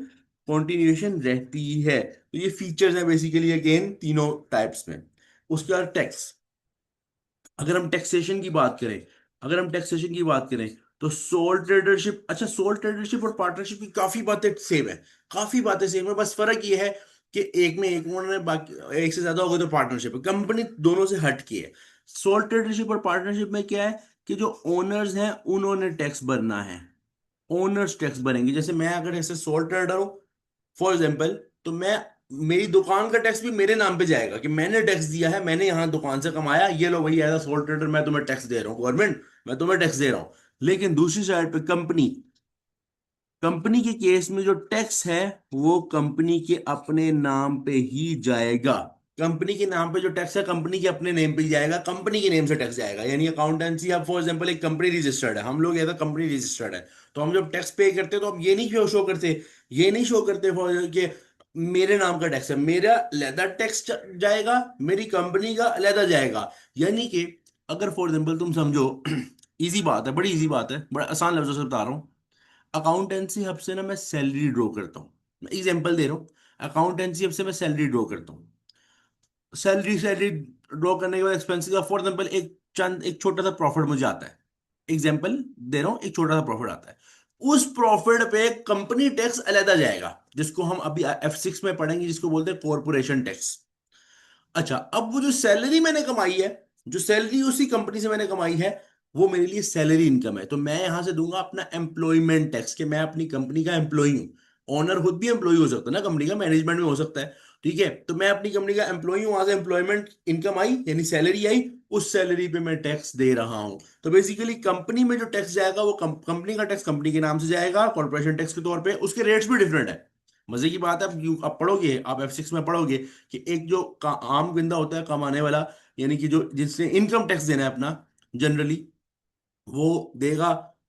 कॉन्टिन्यूएशन रहती है। तो ये फीचर्स है बेसिकली अगेन तीनों टाइप्स में। उसके बाद टैक्स, अगर हम टैक्सेशन की बात करें, अगर हम टैक्सेशन की बात करें, तो सोल ट्रेडरशिप, अच्छा सोल ट्रेडरशिप और पार्टनरशिप की काफी बातें सेम है, काफी बातें सेम है, बस फर्क ये है कि एक में एक ओनर है, बाकी एक से ज्यादा हो गए तो पार्टनरशिप है। कंपनी दोनों से हट की है। सोल ट्रेडरशिप और पार्टनरशिप में क्या है कि जो ओनर्स हैं उन्होंने टैक्स भरना है, ओनर्स टैक्स भरेंगे। जैसे मैं अगर ऐसे सोल ट्रेडर हूं फॉर एग्जाम्पल, तो मैं, मेरी दुकान का टैक्स भी मेरे नाम पे जाएगा कि मैंने टैक्स दिया है, मैंने यहां दुकान से कमाया, ये लो भाई एज अ सोल ट्रेडर मैं तुम्हें टैक्स दे रहा हूँ, गवर्नमेंट मैं तुम्हें टैक्स दे रहा हूँ। लेकिन दूसरी साइड पे कंपनी, कंपनी के केस में जो टैक्स है वो कंपनी के अपने नाम पे ही जाएगा। कंपनी के नाम पे जो टैक्स है कंपनी के अपने नेम पे ही जाएगा, कंपनी के नेम से टैक्स जाएगा। यानी अकाउंटेंसी, अब फॉर एग्जांपल एक कंपनी रजिस्टर्ड है, हम लोग ऐसा कंपनी रजिस्टर्ड है, तो हम जब टैक्स पे करते हैं तो हम ये नहीं शो करते, ये नहीं शो करते फॉर कि मेरे नाम का टैक्स है, मेरा अलहदा टैक्स जाएगा, मेरी कंपनी का अलहदा जाएगा। यानी कि अगर फॉर एग्जांपल तुम समझो, इजी बात है, बड़ी इजी बात है, बड़ा आसान लफ्जों से बता रहा हूँ। अकाउंटेंसी हब से ना मैं सैलरी ड्रॉ करता हूँ, मैं एग्जांपल दे रहा हूँ। अकाउंटेंसी हब से मैं सैलरी ड्रॉ करता हूँ। सैलरी सैलरी ड्रॉ करने के बाद एक्सपेंसिस का फॉर एग्जांपल एक छोटा सा प्रॉफिट मुझे आता है। एग्जांपल दे रहा हूँ, एक छोटा सा प्रॉफिट आता है। उस प्रॉफिट पे कंपनी टैक्स अलग जाएगा, जिसको हम अभी F6 में पढ़ेंगे, जिसको बोलते हैं कॉरपोरेशन टैक्स। अच्छा, अब वो जो सैलरी मैंने कमाई है, जो सैलरी उसी कंपनी से मैंने कमाई है, वो मेरे लिए सैलरी इनकम है, तो मैं यहां से दूंगा अपना एम्प्लॉयमेंट टैक्स, कि मैं अपनी कंपनी का एम्प्लॉय हूं। ऑनर खुद भी एम्प्लॉय हो सकता है ना, कंपनी का मैनेजमेंट में हो सकता है। ठीक है, तो मैं अपनी कंपनी का एम्प्लॉय हूं, वहां से एम्प्लॉयमेंट इनकम आई यानी सैलरी आई, उस सैलरी पे मैं टैक्स दे रहा हूं। तो बेसिकली कंपनी में जो टैक्स जाएगा वो कंपनी का टैक्स कंपनी के नाम से जाएगा कॉर्पोरेशन टैक्स के तौर पे, उसके रेट्स भी डिफरेंट है। मजे की बात है, आप पढ़ोगे, आप F6 में पढ़ोगे कि एक जो आम बंदा होता है कमाने वाला, यानी कि जो जिससे इनकम टैक्स देना है अपना, जनरली वो देगा।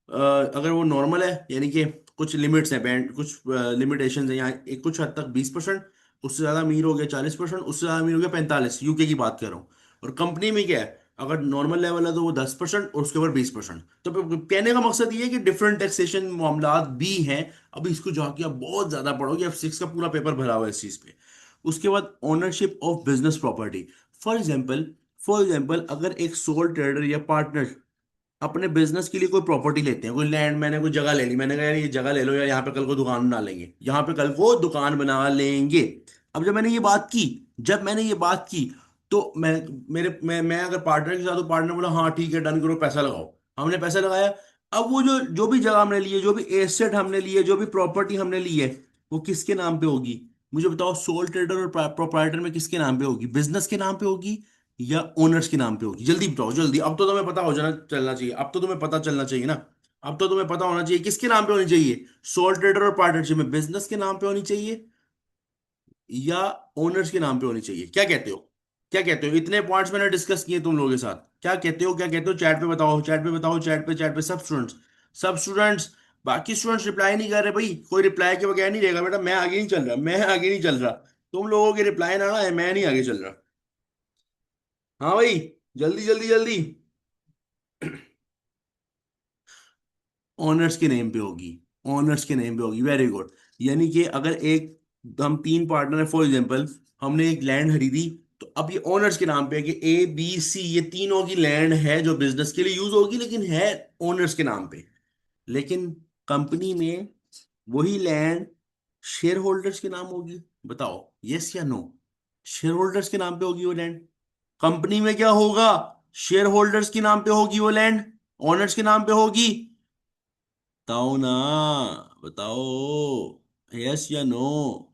अगर वो नॉर्मल है, यानी कि कुछ लिमिट्स हैं, बैंड कुछ लिमिटेशन है, यहाँ एक कुछ हद तक 20%, उससे ज्यादा अमीर हो गया 40%, उससे ज्यादा अमीर हो गया 45, यूके की बात कर रहा हूँ। और कंपनी में क्या है, अगर नॉर्मल लेवल है तो वो 10% और उसके ऊपर 20%। तो कहने का मकसद ये है कि डिफरेंट टैक्सेशन मामला भी हैं। अभी इसको जाके आप बहुत ज्यादा पढ़ोगे, F6 का पूरा पेपर भरा हुआ है इस चीज पे। उसके बाद ownership of business property. For example अगर एक सोल ट्रेडर या पार्टनर अपने बिजनेस के लिए कोई प्रॉपर्टी लेते हैं, कोई लैंड, मैंने कोई जगह ले ली, मैंने कहा यार ये जगह ले लो यार, यहाँ पे कल को दुकान बना लेंगे, यहाँ पे कल को दुकान बना लेंगे। अब जब मैंने ये बात की, तो मैं अगर पार्टनर के साथ, तो पार्टनर बोला हाँ ठीक है डन करो, पैसा लगाओ। हमने पैसा लगाया। अब वो जो जो भी जगह हमने ली है, जो भी एसेट हमने ली है, जो भी प्रॉपर्टी हमने ली है, वो किसके नाम पे होगी? मुझे बताओ, सोल ट्रेडर और प्रोप्राइटर में किसके नाम पे होगी? बिजनेस के नाम पे होगी या ओनर्स के नाम पे होगी? जल्दी बताओ जल्दी, अब तो तुम्हें पता हो जाना चलना चाहिए, अब तो तुम्हें पता चलना चाहिए ना। अब तो तुम्हें पता होना चाहिए किसके नाम पे होनी चाहिए। सोल ट्रेडर और पार्टनरशिप में बिजनेस के नाम पे होनी चाहिए या ओनर्स के नाम पे होनी चाहिए? क्या कहते हो? क्या कहते हो? इतने पॉइंट्स मैंने डिस्कस किए तुम लोगों के साथ, क्या कहते हो? क्या कहते हो? चैट पे बताओ, चैट पे बताओ, चैट पे सब स्टूडेंट्स। बाकी स्टूडेंट्स रिप्लाई नहीं कर रहे भाई, कोई रिप्लाई के बगैर नहीं रहेगा बेटा, मैं आगे नहीं चल रहा, मैं आगे नहीं चल रहा। तुम लोगों के रिप्लाई ना आए, मैं नहीं आगे चल रहा। हाँ भाई, जल्दी जल्दी जल्दी। ऑनर्स के नेम पे होगी, ऑनर्स के नेम पे होगी, वेरी गुड। यानी कि अगर एक, हम तीन पार्टनर है फॉर एग्जांपल, हमने एक लैंड खरीदी, तो अब ये ऑनर्स के नाम पे है कि A B C, ये तीनों की लैंड है जो बिजनेस के लिए यूज होगी, लेकिन है ओनर्स के नाम पे। लेकिन कंपनी में वही लैंड शेयर होल्डर्स के नाम होगी। बताओ यस या नो? शेयर होल्डर्स के नाम पे होगी वो लैंड। कंपनी में क्या होगा? शेयर होल्डर्स के नाम पे होगी वो लैंड, ओनर्स के नाम पे होगी? बताओ ना, बताओ, यस या नो?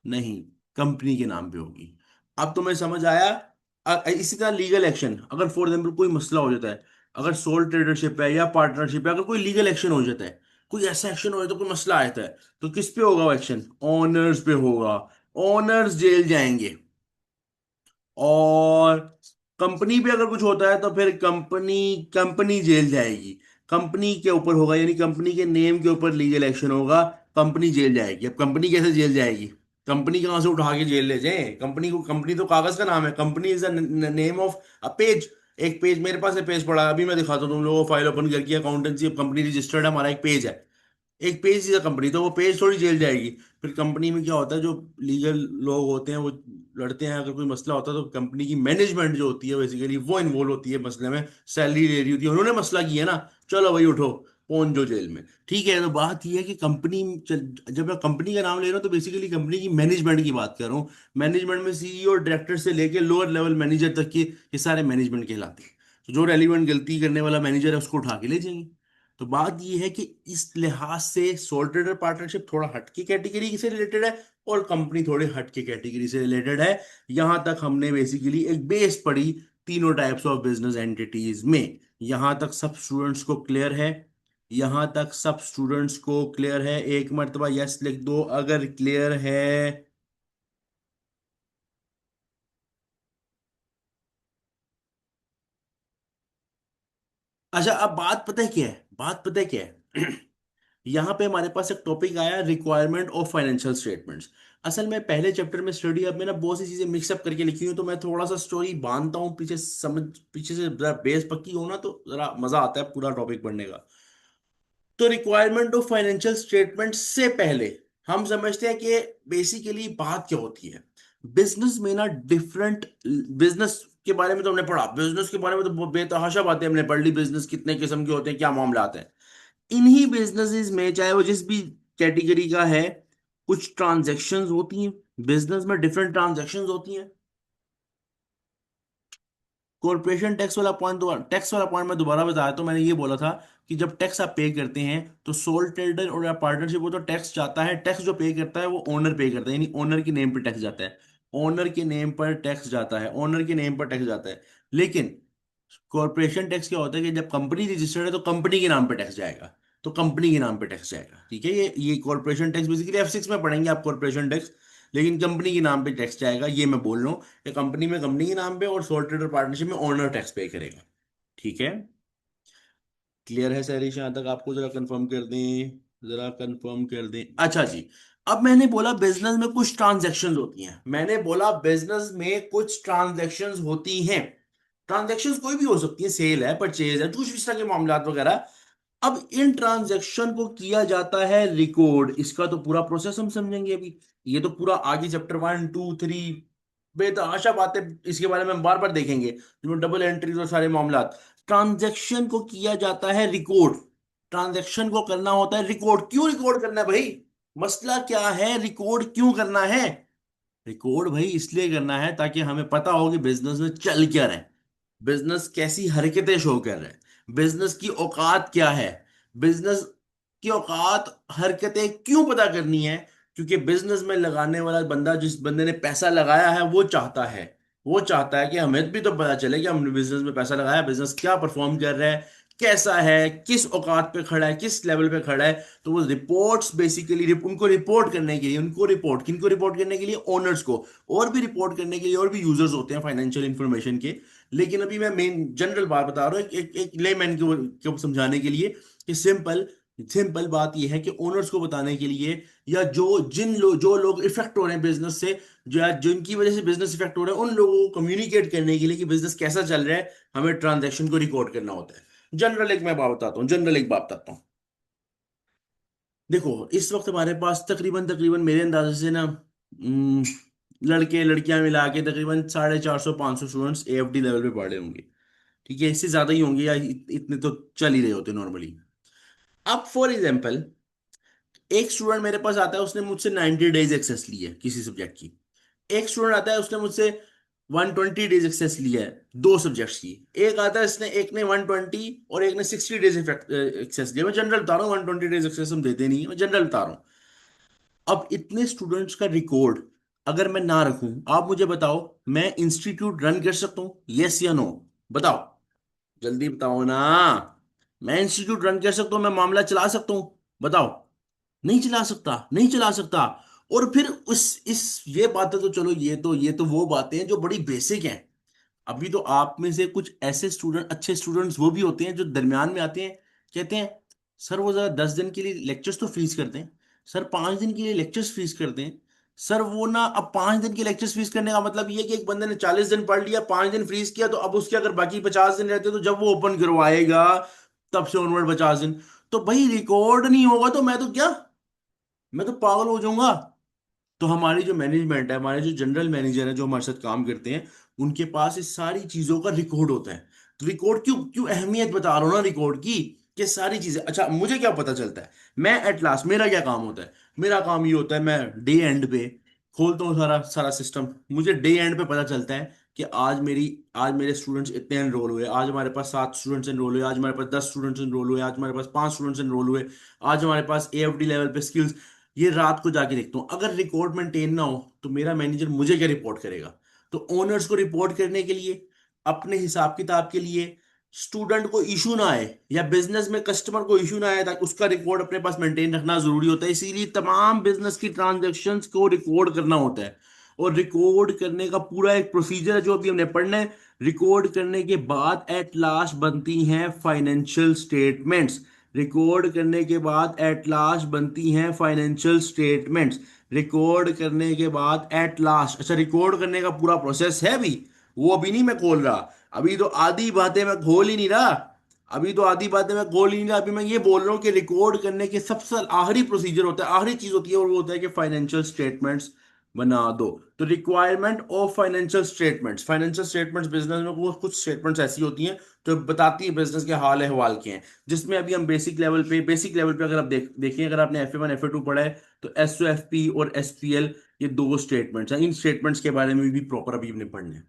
नहीं, कंपनी के नाम पे होगी। अब तुम्हें समझ आया? इसी तरह लीगल एक्शन, अगर फॉर एग्जाम्पल कोई मसला हो जाता है, अगर सोल ट्रेडरशिप है या पार्टनरशिप है, अगर कोई लीगल एक्शन हो जाता है, कोई ऐसा एक्शन हो जाता है, कोई मसला आता है, तो किस पे होगा वो एक्शन? ओनर्स पे होगा। ओनर्स जेल जाएंगे। और कंपनी पे अगर कुछ होता है तो फिर कंपनी कंपनी जेल जाएगी। कंपनी के ऊपर होगा, यानी कंपनी के नेम के ऊपर लीगल एक्शन होगा, कंपनी जेल जाएगी। अब कंपनी कैसे जेल जाएगी? कंपनी कहां से उठा के जेल ले जाए कंपनी को? कंपनी तो कागज का नाम है, company is the name of a page. एक पेज मेरे पास है, पेज पड़ा है, अभी मैं दिखाता हूँ तुम लोगों को, फाइल ओपन करके, अकाउंटेंसी कंपनी रजिस्टर्ड है, हमारा एक पेज है, एक पेज ही कंपनी, तो वो पेज थोड़ी जेल जाएगी। फिर कंपनी में क्या होता है, जो लीगल लोग होते हैं वो लड़ते हैं, अगर कोई मसला होता है तो कंपनी की मैनेजमेंट जो होती है बेसिकली वो इन्वॉल्व होती है मसले में, सैलरी ले रही होती है, उन्होंने मसला किया ना, चलो भाई उठो, पहुंच जो जेल में। ठीक है, तो बात यह है कि जब मैं कंपनी का नाम ले रहा हूँ तो बेसिकली कंपनी की मैनेजमेंट की बात कर रहा हूँ। मैनेजमेंट में CEO और डायरेक्टर से लेके लोअर लेवल मैनेजर तक के ये सारे मैनेजमेंट कहलाते हैं। तो जो रेलिवेंट गलती करने वाला मैनेजर है उसको उठा के ले जाएंगे। तो बात यह है कि इस लिहाज से सोल ट्रेडर पार्टनरशिप थोड़ा हटकी कैटेगरी से रिलेटेड है, और कंपनी थोड़े हटके कैटेगरी से रिलेटेड है। यहां तक हमने बेसिकली एक बेस पढ़ी तीनों टाइप्स ऑफ बिजनेस एंटिटीज में। यहां तक सब स्टूडेंट्स को क्लियर है? यहां तक सब स्टूडेंट्स को क्लियर है? एक मर्तबा यस लिख दो अगर क्लियर है। अच्छा, अब बात पता है क्या है, बात पता है क्या है? यहाँ पे हमारे पास एक टॉपिक आया, रिक्वायरमेंट ऑफ फाइनेंशियल स्टेटमेंट्स। असल में पहले चैप्टर में स्टडी अब मैं ना बहुत सी चीजें मिक्सअप करके लिखी हूँ, तो मैं थोड़ा सा स्टोरी बांधता हूँ पीछे, समझ पीछे से जरा बेस पक्की हो ना तो जरा मजा आता है पूरा टॉपिक पढ़ने का। तो रिक्वायरमेंट ऑफ फाइनेंशियल स्टेटमेंट से पहले हम समझते हैं कि बेसिकली बात क्या होती है। बिजनेस में ना डिफरेंट, बिजनेस के बारे में तो हमने पढ़ा, बिजनेस के बारे में तो बेतहाशा बातें हमने पढ़ ली, बिजनेस कितने किस्म के होते हैं, क्या मामला आते हैं। इन्हीं बिजनेसेस में चाहे वो जिस भी कैटेगरी का है, कुछ ट्रांजैक्शंस होती हैं। बिजनेस में डिफरेंट ट्रांजैक्शंस होती हैं। कॉर्पोरेशन टैक्स वाला पॉइंट, दोबारा टैक्स वाला पॉइंट मैं दोबारा बताया, तो मैंने ये बोला था कि जब टैक्स आप पे करते हैं तो सोल ट्रेडर और या पार्टनरशिप, वो तो टैक्स जाता है, टैक्स जो पे करता है वो ओनर पे करता है, यानी ओनर के नेम पर टैक्स जाता है। ओनर के नेम पर टैक्स जाता है, ओनर के नेम पर टैक्स जाता है। लेकिन कॉर्पोरेशन टैक्स क्या होता है कि जब कंपनी रजिस्टर्ड है तो कंपनी के नाम पे टैक्स जाएगा। तो कंपनी के नाम पे टैक्स जाएगा, ठीक है। ये कॉर्पोरेशन टैक्स बेसिकली F6 में पढ़ेंगे आप कॉर्पोरेशन टैक्स। लेकिन कंपनी के नाम पे टैक्स जाएगा, ये मैं बोल रहा हूँ कि कंपनी में कंपनी के नाम पे और सोल ट्रेडर पार्टनरशिप में ओनर टैक्स पे करेगा। ठीक है, क्लियर है सैरिश? यहाँ तक आपको जरा कंफर्म कर दें, जरा कंफर्म कर दें। अच्छा जी, अब मैंने बोला बिजनेस में कुछ ट्रांजैक्शंस होती हैं, मैंने बोला बिजनेस में कुछ ट्रांजैक्शंस होती हैं। ट्रांजैक्शंस कोई भी हो सकती है, सेल है, परचेज है, कुछ भी इस तरह के मामला वगैरह। अब इन ट्रांजैक्शन को किया जाता है रिकॉर्ड, इसका तो पूरा प्रोसेस हम समझेंगे अभी। ये तो पूरा आगे चैप्टर 1 2 3 बेतहाशा बातें इसके बारे में हम बार बार देखेंगे, जिसमें डबल एंट्रीज और सारे मामला। ट्रांजैक्शन को किया जाता है रिकॉर्ड, ट्रांजैक्शन को करना होता है रिकॉर्ड। क्यों रिकॉर्ड करना है भाई? मसला क्या है, रिकॉर्ड क्यों करना है? रिकॉर्ड भाई इसलिए करना है ताकि हमें पता हो कि बिजनेस में चल क्या रहा है, बिजनेस कैसी हरकतें शो कर रहा है, बिजनेस की औकात क्या है, बिजनेस की औकात हरकतें क्यों पता करनी है। क्योंकि बिजनेस में लगाने वाला बंदा, जिस बंदे ने पैसा लगाया है, वो चाहता है कि हमें भी तो पता चले कि हमने बिजनेस में पैसा लगाया, बिजनेस क्या परफॉर्म कर रहा है, कैसा है, किस औकात पे खड़ा है, किस लेवल पे खड़ा है। तो वो रिपोर्ट्स बेसिकली उनको रिपोर्ट करने के लिए, उनको रिपोर्ट किनको रिपोर्ट करने के लिए, ओनर्स को। और भी रिपोर्ट करने के लिए और भी यूजर्स होते हैं फाइनेंशियल इंफॉर्मेशन के। लेकिन अभी मैं मेन जनरल बात बता रहा हूँ, एक लेमैन को समझाने के लिए कि सिंपल सिंपल बात यह है कि ओनर्स को बताने के लिए, या जो लोग इफेक्ट हो रहे हैं बिजनेस से, जो या जिनकी वजह से बिजनेस इफेक्ट हो रहा है, उन लोगों को कम्युनिकेट करने के लिए कि बिजनेस कैसा चल रहा है, हमें ट्रांजैक्शन को रिकॉर्ड करना होता है। जनरल एक मैं बात बताता हूँ, जनरल एक बात बताता हूँ। देखो, इस वक्त हमारे पास तकरीबन तकरीबन मेरे अंदाजे से ना, लड़के लड़कियां मिला के तकरीबन 450 500 स्टूडेंट्स AFD लेवल पे पढ़ रहे होंगे। ठीक है, इससे ज्यादा ही होंगे, या इतने तो चल ही रहे होते नॉर्मली। अब फॉर एग्जाम्पल, एक स्टूडेंट मेरे पास आता है, उसने मुझसे 90 डेज एक्सेस ली है किसी सब्जेक्ट की। एक स्टूडेंट आता है, उसने मुझसे 120 डेज एक्सेस लिया है दो सब्जेक्ट्स की। एक आता है, इसने एक ने 120 और एक ने 60 डेज एक्सेस लिया। मैं जनरल बता रहा हूँ, 120 डेज एक्सेस हम देते नहीं है, मैं जनरल बता रहा हूँ। अब इतने स्टूडेंट्स का रिकॉर्ड अगर मैं ना रखूं, आप मुझे बताओ, मैं इंस्टीट्यूट रन कर सकता हूं, यस या नो? बताओ, जल्दी बताओ ना। मैं इंस्टीट्यूट रन कर सकता हूं, मैं मामला चला सकता हूं? बताओ। नहीं चला सकता, नहीं चला सकता। और फिर उस इस ये बातें तो चलो, ये तो वो बातें हैं जो बड़ी बेसिक हैं। अभी तो आप में से कुछ ऐसे स्टूडेंट, अच्छे स्टूडेंट्स वो भी होते हैं जो दरमियान में आते हैं, कहते हैं सर वो जरा 10 दिन के लिए लेक्चर्स तो फ्रीज करते हैं, सर 5 दिन के लिए लेक्चर्स फ्रीज करते हैं। सर वो ना, अब 5 दिन के लेक्चर्स फ्रीज करने का मतलब ये है कि एक बंदे ने 40 दिन पढ़ लिया, 5 दिन फ्रीज किया, तो अब उसके अगर बाकी 50 दिन रहते तो जब वो ओपन करवाएगा तब से ऑनवर्ड 50 दिन। तो भाई रिकॉर्ड नहीं होगा तो मैं तो क्या, मैं तो पागल हो जाऊंगा। तो हमारी जो मैनेजमेंट है, हमारे जो जनरल मैनेजर है जो हमारे साथ काम करते हैं, उनके पास इस सारी चीजों का रिकॉर्ड होता है। तो रिकॉर्ड क्यों क्यों अहमियत बता रहा हूं ना रिकॉर्ड की, कि सारी चीजें। अच्छा, मुझे क्या पता चलता है, मैं एट लास्ट मेरा क्या काम होता है? मेरा काम ये होता है, मैं डे एंड पे खोलता हूँ सारा सारा सिस्टम। मुझे डे एंड पे पता चलता है कि आज मेरे स्टूडेंट्स इतने एनरोल हुए, आज हमारे पास 7 स्टूडेंट्स एनरोल हुए, आज हमारे पास 10 स्टूडेंट्स एनरोल हुए, आज हमारे पास 5 स्टूडेंट्स एनरोल हुए, आज हमारे पास AFD लेवल पे स्किल्स। ये रात को जाके देखता हूँ। अगर रिकॉर्ड मेंटेन ना हो तो मेरा मैनेजर मुझे क्या रिपोर्ट करेगा? तो ओनर्स को रिपोर्ट करने के लिए, अपने हिसाब किताब के लिए, स्टूडेंट को इशू ना आए या बिजनेस में कस्टमर को इशू ना आए, ताकि उसका रिकॉर्ड अपने पास मेंटेन रखना जरूरी होता है। इसीलिए तमाम बिजनेस की ट्रांजैक्शंस को रिकॉर्ड करना होता है। और रिकॉर्ड करने का पूरा एक प्रोसीजर है जो अभी हमने पढ़ना है। रिकॉर्ड करने के बाद एट लास्ट बनती हैं फाइनेंशियल स्टेटमेंट्स। रिकॉर्ड करने के बाद एट लास्ट बनती हैं फाइनेंशियल स्टेटमेंट्स। रिकॉर्ड करने के बाद एट लास्ट, अच्छा रिकॉर्ड करने का पूरा प्रोसेस है अभी, वो अभी नहीं मैं खोल रहा। अभी तो आधी बातें मैं खोल ही नहीं रहा। अभी तो आधी बातें मैं खोल ही नहीं रहा। अभी मैं ये बोल रहा हूँ कि रिकॉर्ड करने के सबसे आखिरी प्रोसीजर होता है, आखिरी चीज होती है, और वो होता है कि फाइनेंशियल स्टेटमेंट्स बना दो। तो requirement of financial statements, financial statements business में वो कुछ स्टेटमेंट्स ऐसी होती हैं जो बताती है बिजनेस के हाल अहवाल के हैं। जिसमें अभी हम बेसिक लेवल पे अगर आप देखें, अगर आपने F1 F2 पढ़ा है, तो SOFP और SPL, ये दो स्टेटमेंट्स हैं। इन स्टेटमेंट्स के बारे में भी प्रॉपर अभी हमने पढ़ना है।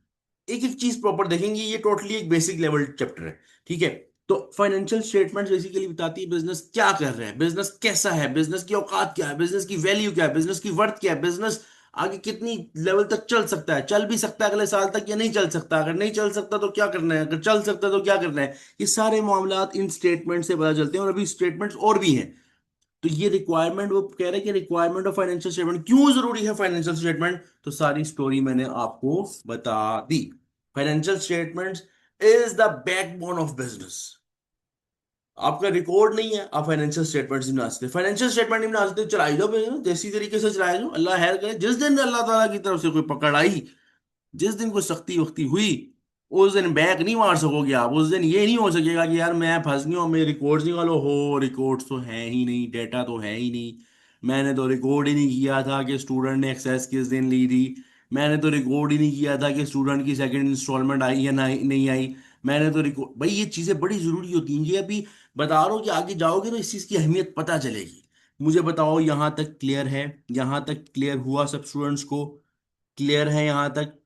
एक एक चीज प्रॉपर देखेंगे, ये टोटली एक बेसिक लेवल चैप्टर है। ठीक है। तो फाइनेंशियल स्टेटमेंट्स बेसिकली बताती है बिजनेस क्या कर रहा है, बिजनेस कैसा है, बिजनेस की औकात क्या है, बिजनेस की वैल्यू क्या है, बिजनेस की वर्थ क्या है, बिजनेस आगे कितनी लेवल तक चल सकता है, चल भी सकता है अगले साल तक या नहीं चल सकता, अगर नहीं चल सकता तो क्या करना है, अगर चल सकता है तो क्या करना है। ये सारे मामला इन स्टेटमेंट से पता चलते हैं, और अभी स्टेटमेंट्स और भी हैं। तो ये रिक्वायरमेंट, वो कह रहे हैं कि रिक्वायरमेंट ऑफ फाइनेंशियल स्टेटमेंट क्यों जरूरी है, फाइनेंशियल स्टेटमेंट, तो सारी स्टोरी मैंने आपको बता दी। Financial statements is the backbone of business. आपका रिकॉर्ड नहीं है, आप फाइनेंशियल स्टेटमेंट्स नहीं बना सकते। फाइनेंशियल स्टेटमेंट नहीं बना सकते, चलाई जाओ business, देसी तरीके से चलाए जाओ, अल्लाह खैर करे। जिस दिन अल्लाह ताला की तरफ से कोई पकड़ आई, जिस दिन कोई सख्ती वख्ती हुई, उस दिन बैक नहीं मार सकोगे आप। उस दिन ये नहीं हो सकेगा कि यार मैं फंस गया हूं, मेरे रिकॉर्ड्स निकालो, हो रिकॉर्ड्स तो है ही नहीं, डेटा तो है ही नहीं, मैंने तो रिकॉर्ड ही नहीं किया था कि स्टूडेंट ने एक्सेस किस दिन ली थी, मैंने तो रिकॉर्ड ही नहीं किया था कि स्टूडेंट की सेकंड इंस्टॉलमेंट आई या नहीं नहीं आई, मैंने तो रिकॉर्ड। भाई ये चीज़ें बड़ी ज़रूरी होती हैं, ये अभी बता रहा हूँ कि आगे जाओगे तो इस चीज़ की अहमियत पता चलेगी। मुझे बताओ यहाँ तक क्लियर है? यहाँ तक क्लियर हुआ सब स्टूडेंट्स को? क्लियर है यहाँ तक?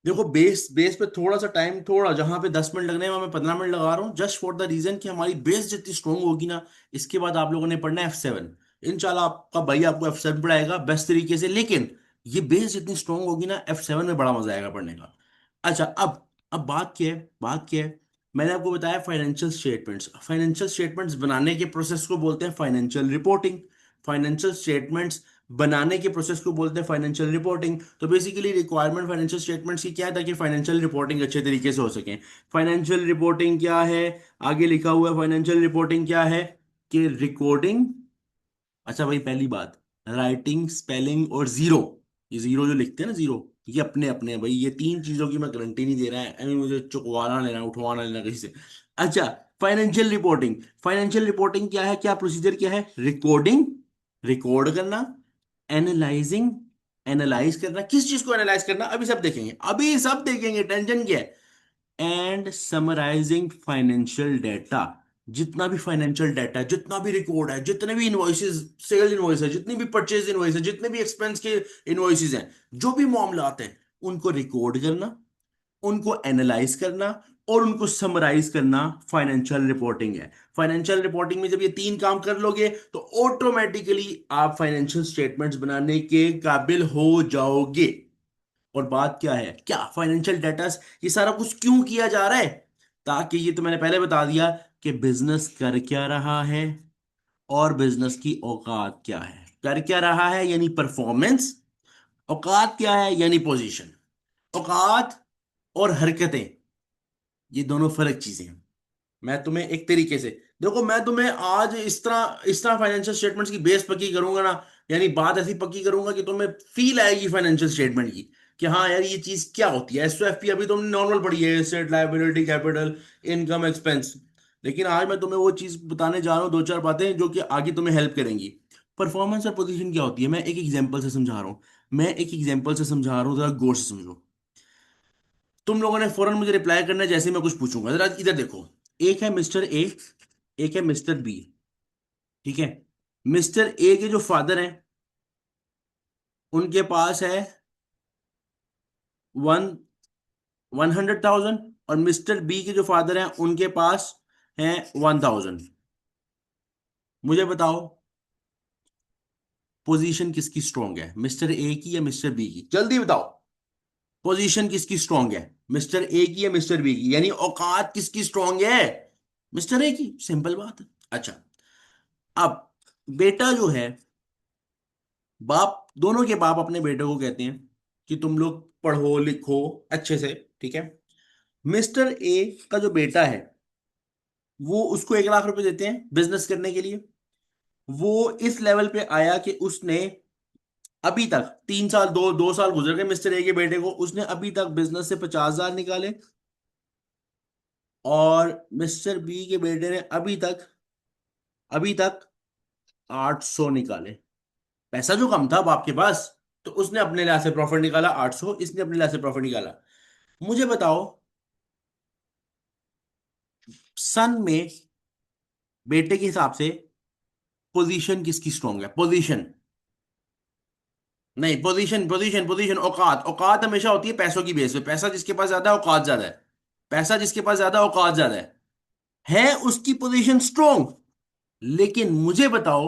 देखो बेस बेस पे थोड़ा सा टाइम, थोड़ा जहां पे 10 मिनट लगने हैं वहां मैं 15 मिनट लगा रहा हूँ, जस्ट फॉर द रीजन कि हमारी बेस जितनी स्ट्रांग होगी ना, इसके बाद आप लोगों ने पढ़ना है F7। इंशाल्लाह आपका भाई आपको F7 पढ़ाएगा बेस्ट तरीके से, लेकिन ये बेस जितनी स्ट्रांग होगी ना, F7 में बड़ा मजा आएगा पढ़ने का। अच्छा, अब बात क्या है, बात क्या है? मैंने आपको बताया फाइनेंशियल स्टेटमेंट्स, फाइनेंशियल स्टेटमेंट्स बनाने के प्रोसेस को बोलते हैं फाइनेंशियल रिपोर्टिंग। फाइनेंशियल स्टेटमेंट्स बनाने के प्रोसेस को बोलते हैं फाइनेंशियल रिपोर्टिंग। तो बेसिकली रिक्वायरमेंट फाइनेंशियल स्टेटमेंट्स की क्या है, ताकि फाइनेंशियल रिपोर्टिंग अच्छे तरीके से हो सके। फाइनेंशियल रिपोर्टिंग क्या है? आगे लिखा हुआ है फाइनेंशियल रिपोर्टिंग क्या है, कि रिकॉर्डिंग। अच्छा भाई, पहली बात, राइटिंग, स्पेलिंग और जीरो, ये जीरो जो लिखते हैं ना, जीरो, ये अपने अपने हैं भाई। ये तीन चीजों की मैं गारंटी नहीं दे रहा है, अभी मुझे चुकवाना लेना, उठवाना लेना कहीं से। अच्छा, फाइनेंशियल रिपोर्टिंग, फाइनेंशियल रिपोर्टिंग क्या है, क्या प्रोसीजर क्या है? रिकॉर्डिंग, रिकॉर्ड करना, एनालाइजिंग, एनालाइज करना, किस चीज को एनालाइज करना, अभी सब देखेंगे, अभी सब देखेंगे, टेंशन क्या है। एंड समराइजिंग फाइनेंशियल डाटा, जितना भी फाइनेंशियल डाटा है, जितना भी रिकॉर्ड है, जितने भी इनवॉइसेस, सेल इनवॉइस है, जितनी भी परचेज इनवॉइस है, जितने भी एक्सपेंस के इनवॉइसेस हैं, जो भी मामला आते हैं, उनको रिकॉर्ड करना, उनको एनालाइज करना और उनको समराइज करना, फाइनेंशियल रिपोर्टिंग है। फाइनेंशियल रिपोर्टिंग में जब ये तीन काम कर लोगे, तो ऑटोमेटिकली आप फाइनेंशियल स्टेटमेंट्स बनाने के काबिल हो जाओगे। और बात क्या है, क्या फाइनेंशियल डाटा, ये सारा कुछ क्यों किया जा रहा है? ताकि, ये तो मैंने पहले बता दिया, कि बिजनेस कर क्या रहा है और बिजनेस की औकात क्या है। कर क्या रहा है यानी परफॉर्मेंस, औकात क्या है यानी पोजीशन। औकात और हरकतें, ये दोनों फर्क चीजें हैं। मैं तुम्हें एक तरीके से, देखो मैं तुम्हें आज इस तरह फाइनेंशियल स्टेटमेंट्स की बेस पक्की करूंगा ना, यानी बात ऐसी पक्की करूंगा कि तुम्हें फील आएगी फाइनेंशियल स्टेटमेंट की, कि हाँ यार ये चीज क्या होती है। SOFP अभी तुमने नॉर्मल पढ़ी है, asset, liability, capital, income, expense. लेकिन आज मैं तुम्हें वो चीज बताने जा रहा हूँ, दो चार बातें जो कि आगे तुम्हें हेल्प करेंगी। परफॉर्मेंस और पोजीशन क्या होती है, मैं एक एग्जांपल से समझा रहा हूँ। मैं एक एग्जांपल से समझा रहा हूँ, जरा गौर से समझो। तुम लोगों ने फौरन मुझे रिप्लाई करना है जैसे ही मैं कुछ पूछूंगा, जरा इधर देखो। एक है मिस्टर ए, एक है मिस्टर बी। ठीक है। मिस्टर ए के जो फादर हैं, उनके पास है 100,000, और मिस्टर बी के जो फादर हैं उनके पास है 1,000। मुझे बताओ, पोजीशन किसकी स्ट्रांग है, मिस्टर ए की या मिस्टर बी की? जल्दी बताओ, पोजीशन किसकी स्ट्रांग है? मिस्टर ए की या मिस्टर बी की, यानी औकात किसकी स्ट्रांग है? मिस्टर ए की, सिंपल बात है। अच्छा, अब बेटा जो है, बाप, दोनों के बाप अपने बेटे को कहते हैं कि तुम लोग पढ़ो लिखो अच्छे से, ठीक है। मिस्टर ए का जो बेटा है, वो उसको 1 लाख रुपए देते हैं बिजनेस करने के लिए। वो इस लेवल पे आया कि उसने अभी तक 3 साल, 2 2 साल गुजर गए मिस्टर ए के बेटे को, उसने अभी तक बिजनेस से 50,000 निकाले। और मिस्टर बी के बेटे ने अभी तक 800 निकाले। पैसा जो कम था बाप के पास, तो उसने अपने लिहाज से प्रॉफिट निकाला 800, इसने अपने लिहाज से प्रॉफिट निकाला। मुझे बताओ, सन में बेटे के हिसाब से पोजीशन किसकी स्ट्रांग है? पोजीशन नहीं, पोजीशन पोजीशन पोजीशन, औकात, औकात हमेशा होती है पैसों की बेस पे। पैसा जिसके पास ज्यादा है, औकात ज्यादा है। पैसा जिसके पास ज्यादा है, औकात ज्यादा है उसकी पोजीशन स्ट्रांग। लेकिन मुझे बताओ,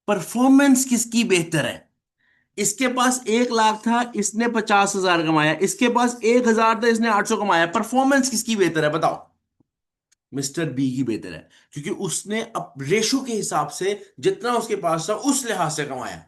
परफॉर्मेंस किसकी बेहतर है? इसके पास 1 लाख था, इसने 50,000 कमाया। इसके पास 1,000 था, इसने 800 कमाया। परफॉर्मेंस किसकी बेहतर है बताओ? मिस्टर बी की बेहतर है, क्योंकि उसने अब रेशो के हिसाब से जितना उसके पास था उस लिहाज से कमाया,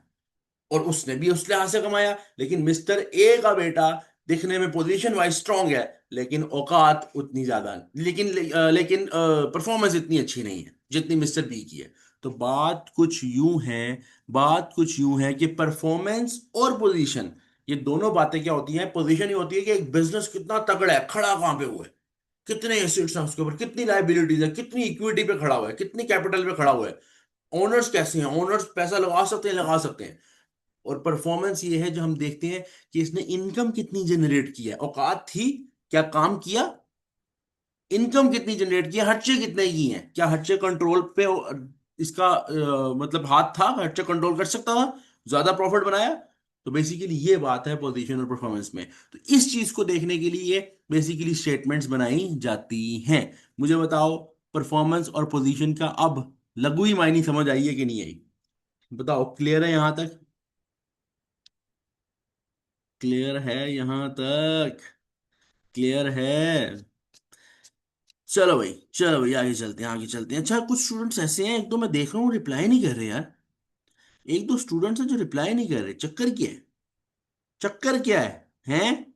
और उसने भी उस लिहाज से कमाया। लेकिन मिस्टर ए का बेटा दिखने में पोजीशन वाइज स्ट्रांग है, लेकिन औकात उतनी ज्यादा, लेकिन परफॉर्मेंस इतनी अच्छी नहीं है जितनी मिस्टर बी की है। तो बात कुछ यूं है कि परफॉर्मेंस और पोजीशन, ये दोनों बातें क्या होती हैं? पोजीशन ही होती है कि एक बिजनेस कितना तगड़ा है, खड़ा कहां पे हुआ है, कितने एसेट्स हैं उसके ऊपर, कितनी लाइबिलिटीज है, कितनी इक्विटी पे खड़ा हुआ है, कितनी कैपिटल पे खड़ा हुआ है, ओनर्स कैसे हैं, ओनर्स पैसा लगा सकते हैं, लगा सकते हैं। और परफॉर्मेंस ये है जो हम देखते हैं कि इसने इनकम कितनी जनरेट की है। औकात थी, क्या काम किया, इनकम कितनी जनरेट की है, खर्चे कितने की हैं, क्या खर्चे कंट्रोल पे इसका मतलब हाथ था, खर्चे कंट्रोल कर सकता था, ज्यादा प्रॉफिट बनाया। तो बेसिकली ये बात है पोजीशन और परफॉर्मेंस में। तो इस चीज को देखने के लिए बेसिकली स्टेटमेंट्स बनाई जाती हैं। मुझे बताओ, परफॉर्मेंस और पोजीशन का अब लघु ही मायने समझ आई है कि नहीं आई? बताओ, क्लियर है यहां तक? क्लियर है यहां तक? क्लियर है? चलो भाई, आगे चलते हैं, आगे चलते हैं। अच्छा, कुछ स्टूडेंट्स ऐसे हैं, एक दो मैं देख रहा हूँ रिप्लाई नहीं कर रहे यार। एक दो स्टूडेंट्स हैं जो रिप्लाई नहीं कर रहे, चक्कर क्या है? चक्कर क्या है? हैं?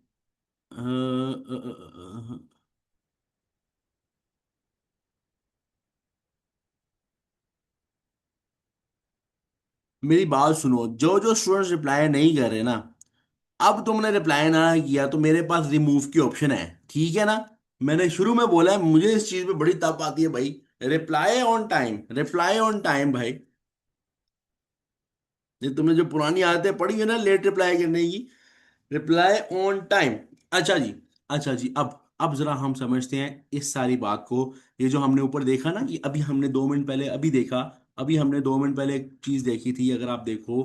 मेरी बात सुनो, जो जो स्टूडेंट्स रिप्लाई नहीं कर रहे ना, अब तुमने रिप्लाई ना किया तो मेरे पास रिमूव की ऑप्शन है, ठीक है ना? मैंने शुरू में बोला है, मुझे इस चीज पे बड़ी ताप आती है भाई। Reply on time, reply on time भाई। ये तुमने जो पुरानी आदतें पड़ी है ना लेट रिप्लाई करने की, रिप्लाई ऑन टाइम। अच्छा जी, अच्छा जी, अब जरा हम समझते हैं इस सारी बात को। ये जो हमने ऊपर देखा ना, कि अभी हमने 2 मिनट पहले अभी देखा, अभी हमने 2 मिनट पहले एक चीज देखी थी, अगर आप देखो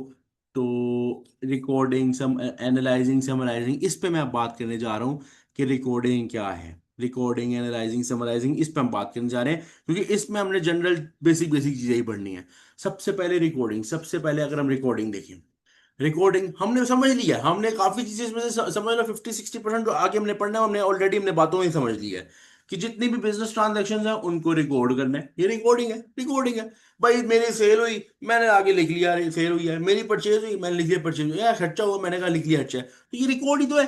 तो रिकॉर्डिंग, सम एनालाइजिंग, समराइजिंग, इस पे मैं अब बात करने जा रहा हूँ कि रिकॉर्डिंग क्या है। रिकॉर्डिंग, एनालाइजिंग, समराइजिंग, इस पे हम बात करने जा रहे हैं, क्योंकि इसमें हमने जनरल बेसिक बेसिक चीजें ही पढ़नी है। सबसे पहले रिकॉर्डिंग, सबसे पहले अगर हम रिकॉर्डिंग देखें, रिकॉर्डिंग हमने समझ लिया, हमने काफी चीजें इसमें से समझ लो 50 60% जो आगे हमने पढ़ना है, हमने ऑलरेडी हमने बातों में ही समझ लिया है कि जितनी भी बिजनेस ट्रांजैक्शंस हैं उनको रिकॉर्ड करना है। ये रिकॉर्डिंग है, रिकॉर्डिंग है। भाई मेरी सेल हुई, मैंने आगे लिख लिया सेल हुई है। मेरी परचेज हुई, मैंने लिख लिया परचेज हुई है। खर्चा हुआ, मैंने कहा लिख लिया खर्चा है। तो ये रिकॉर्ड ही तो है।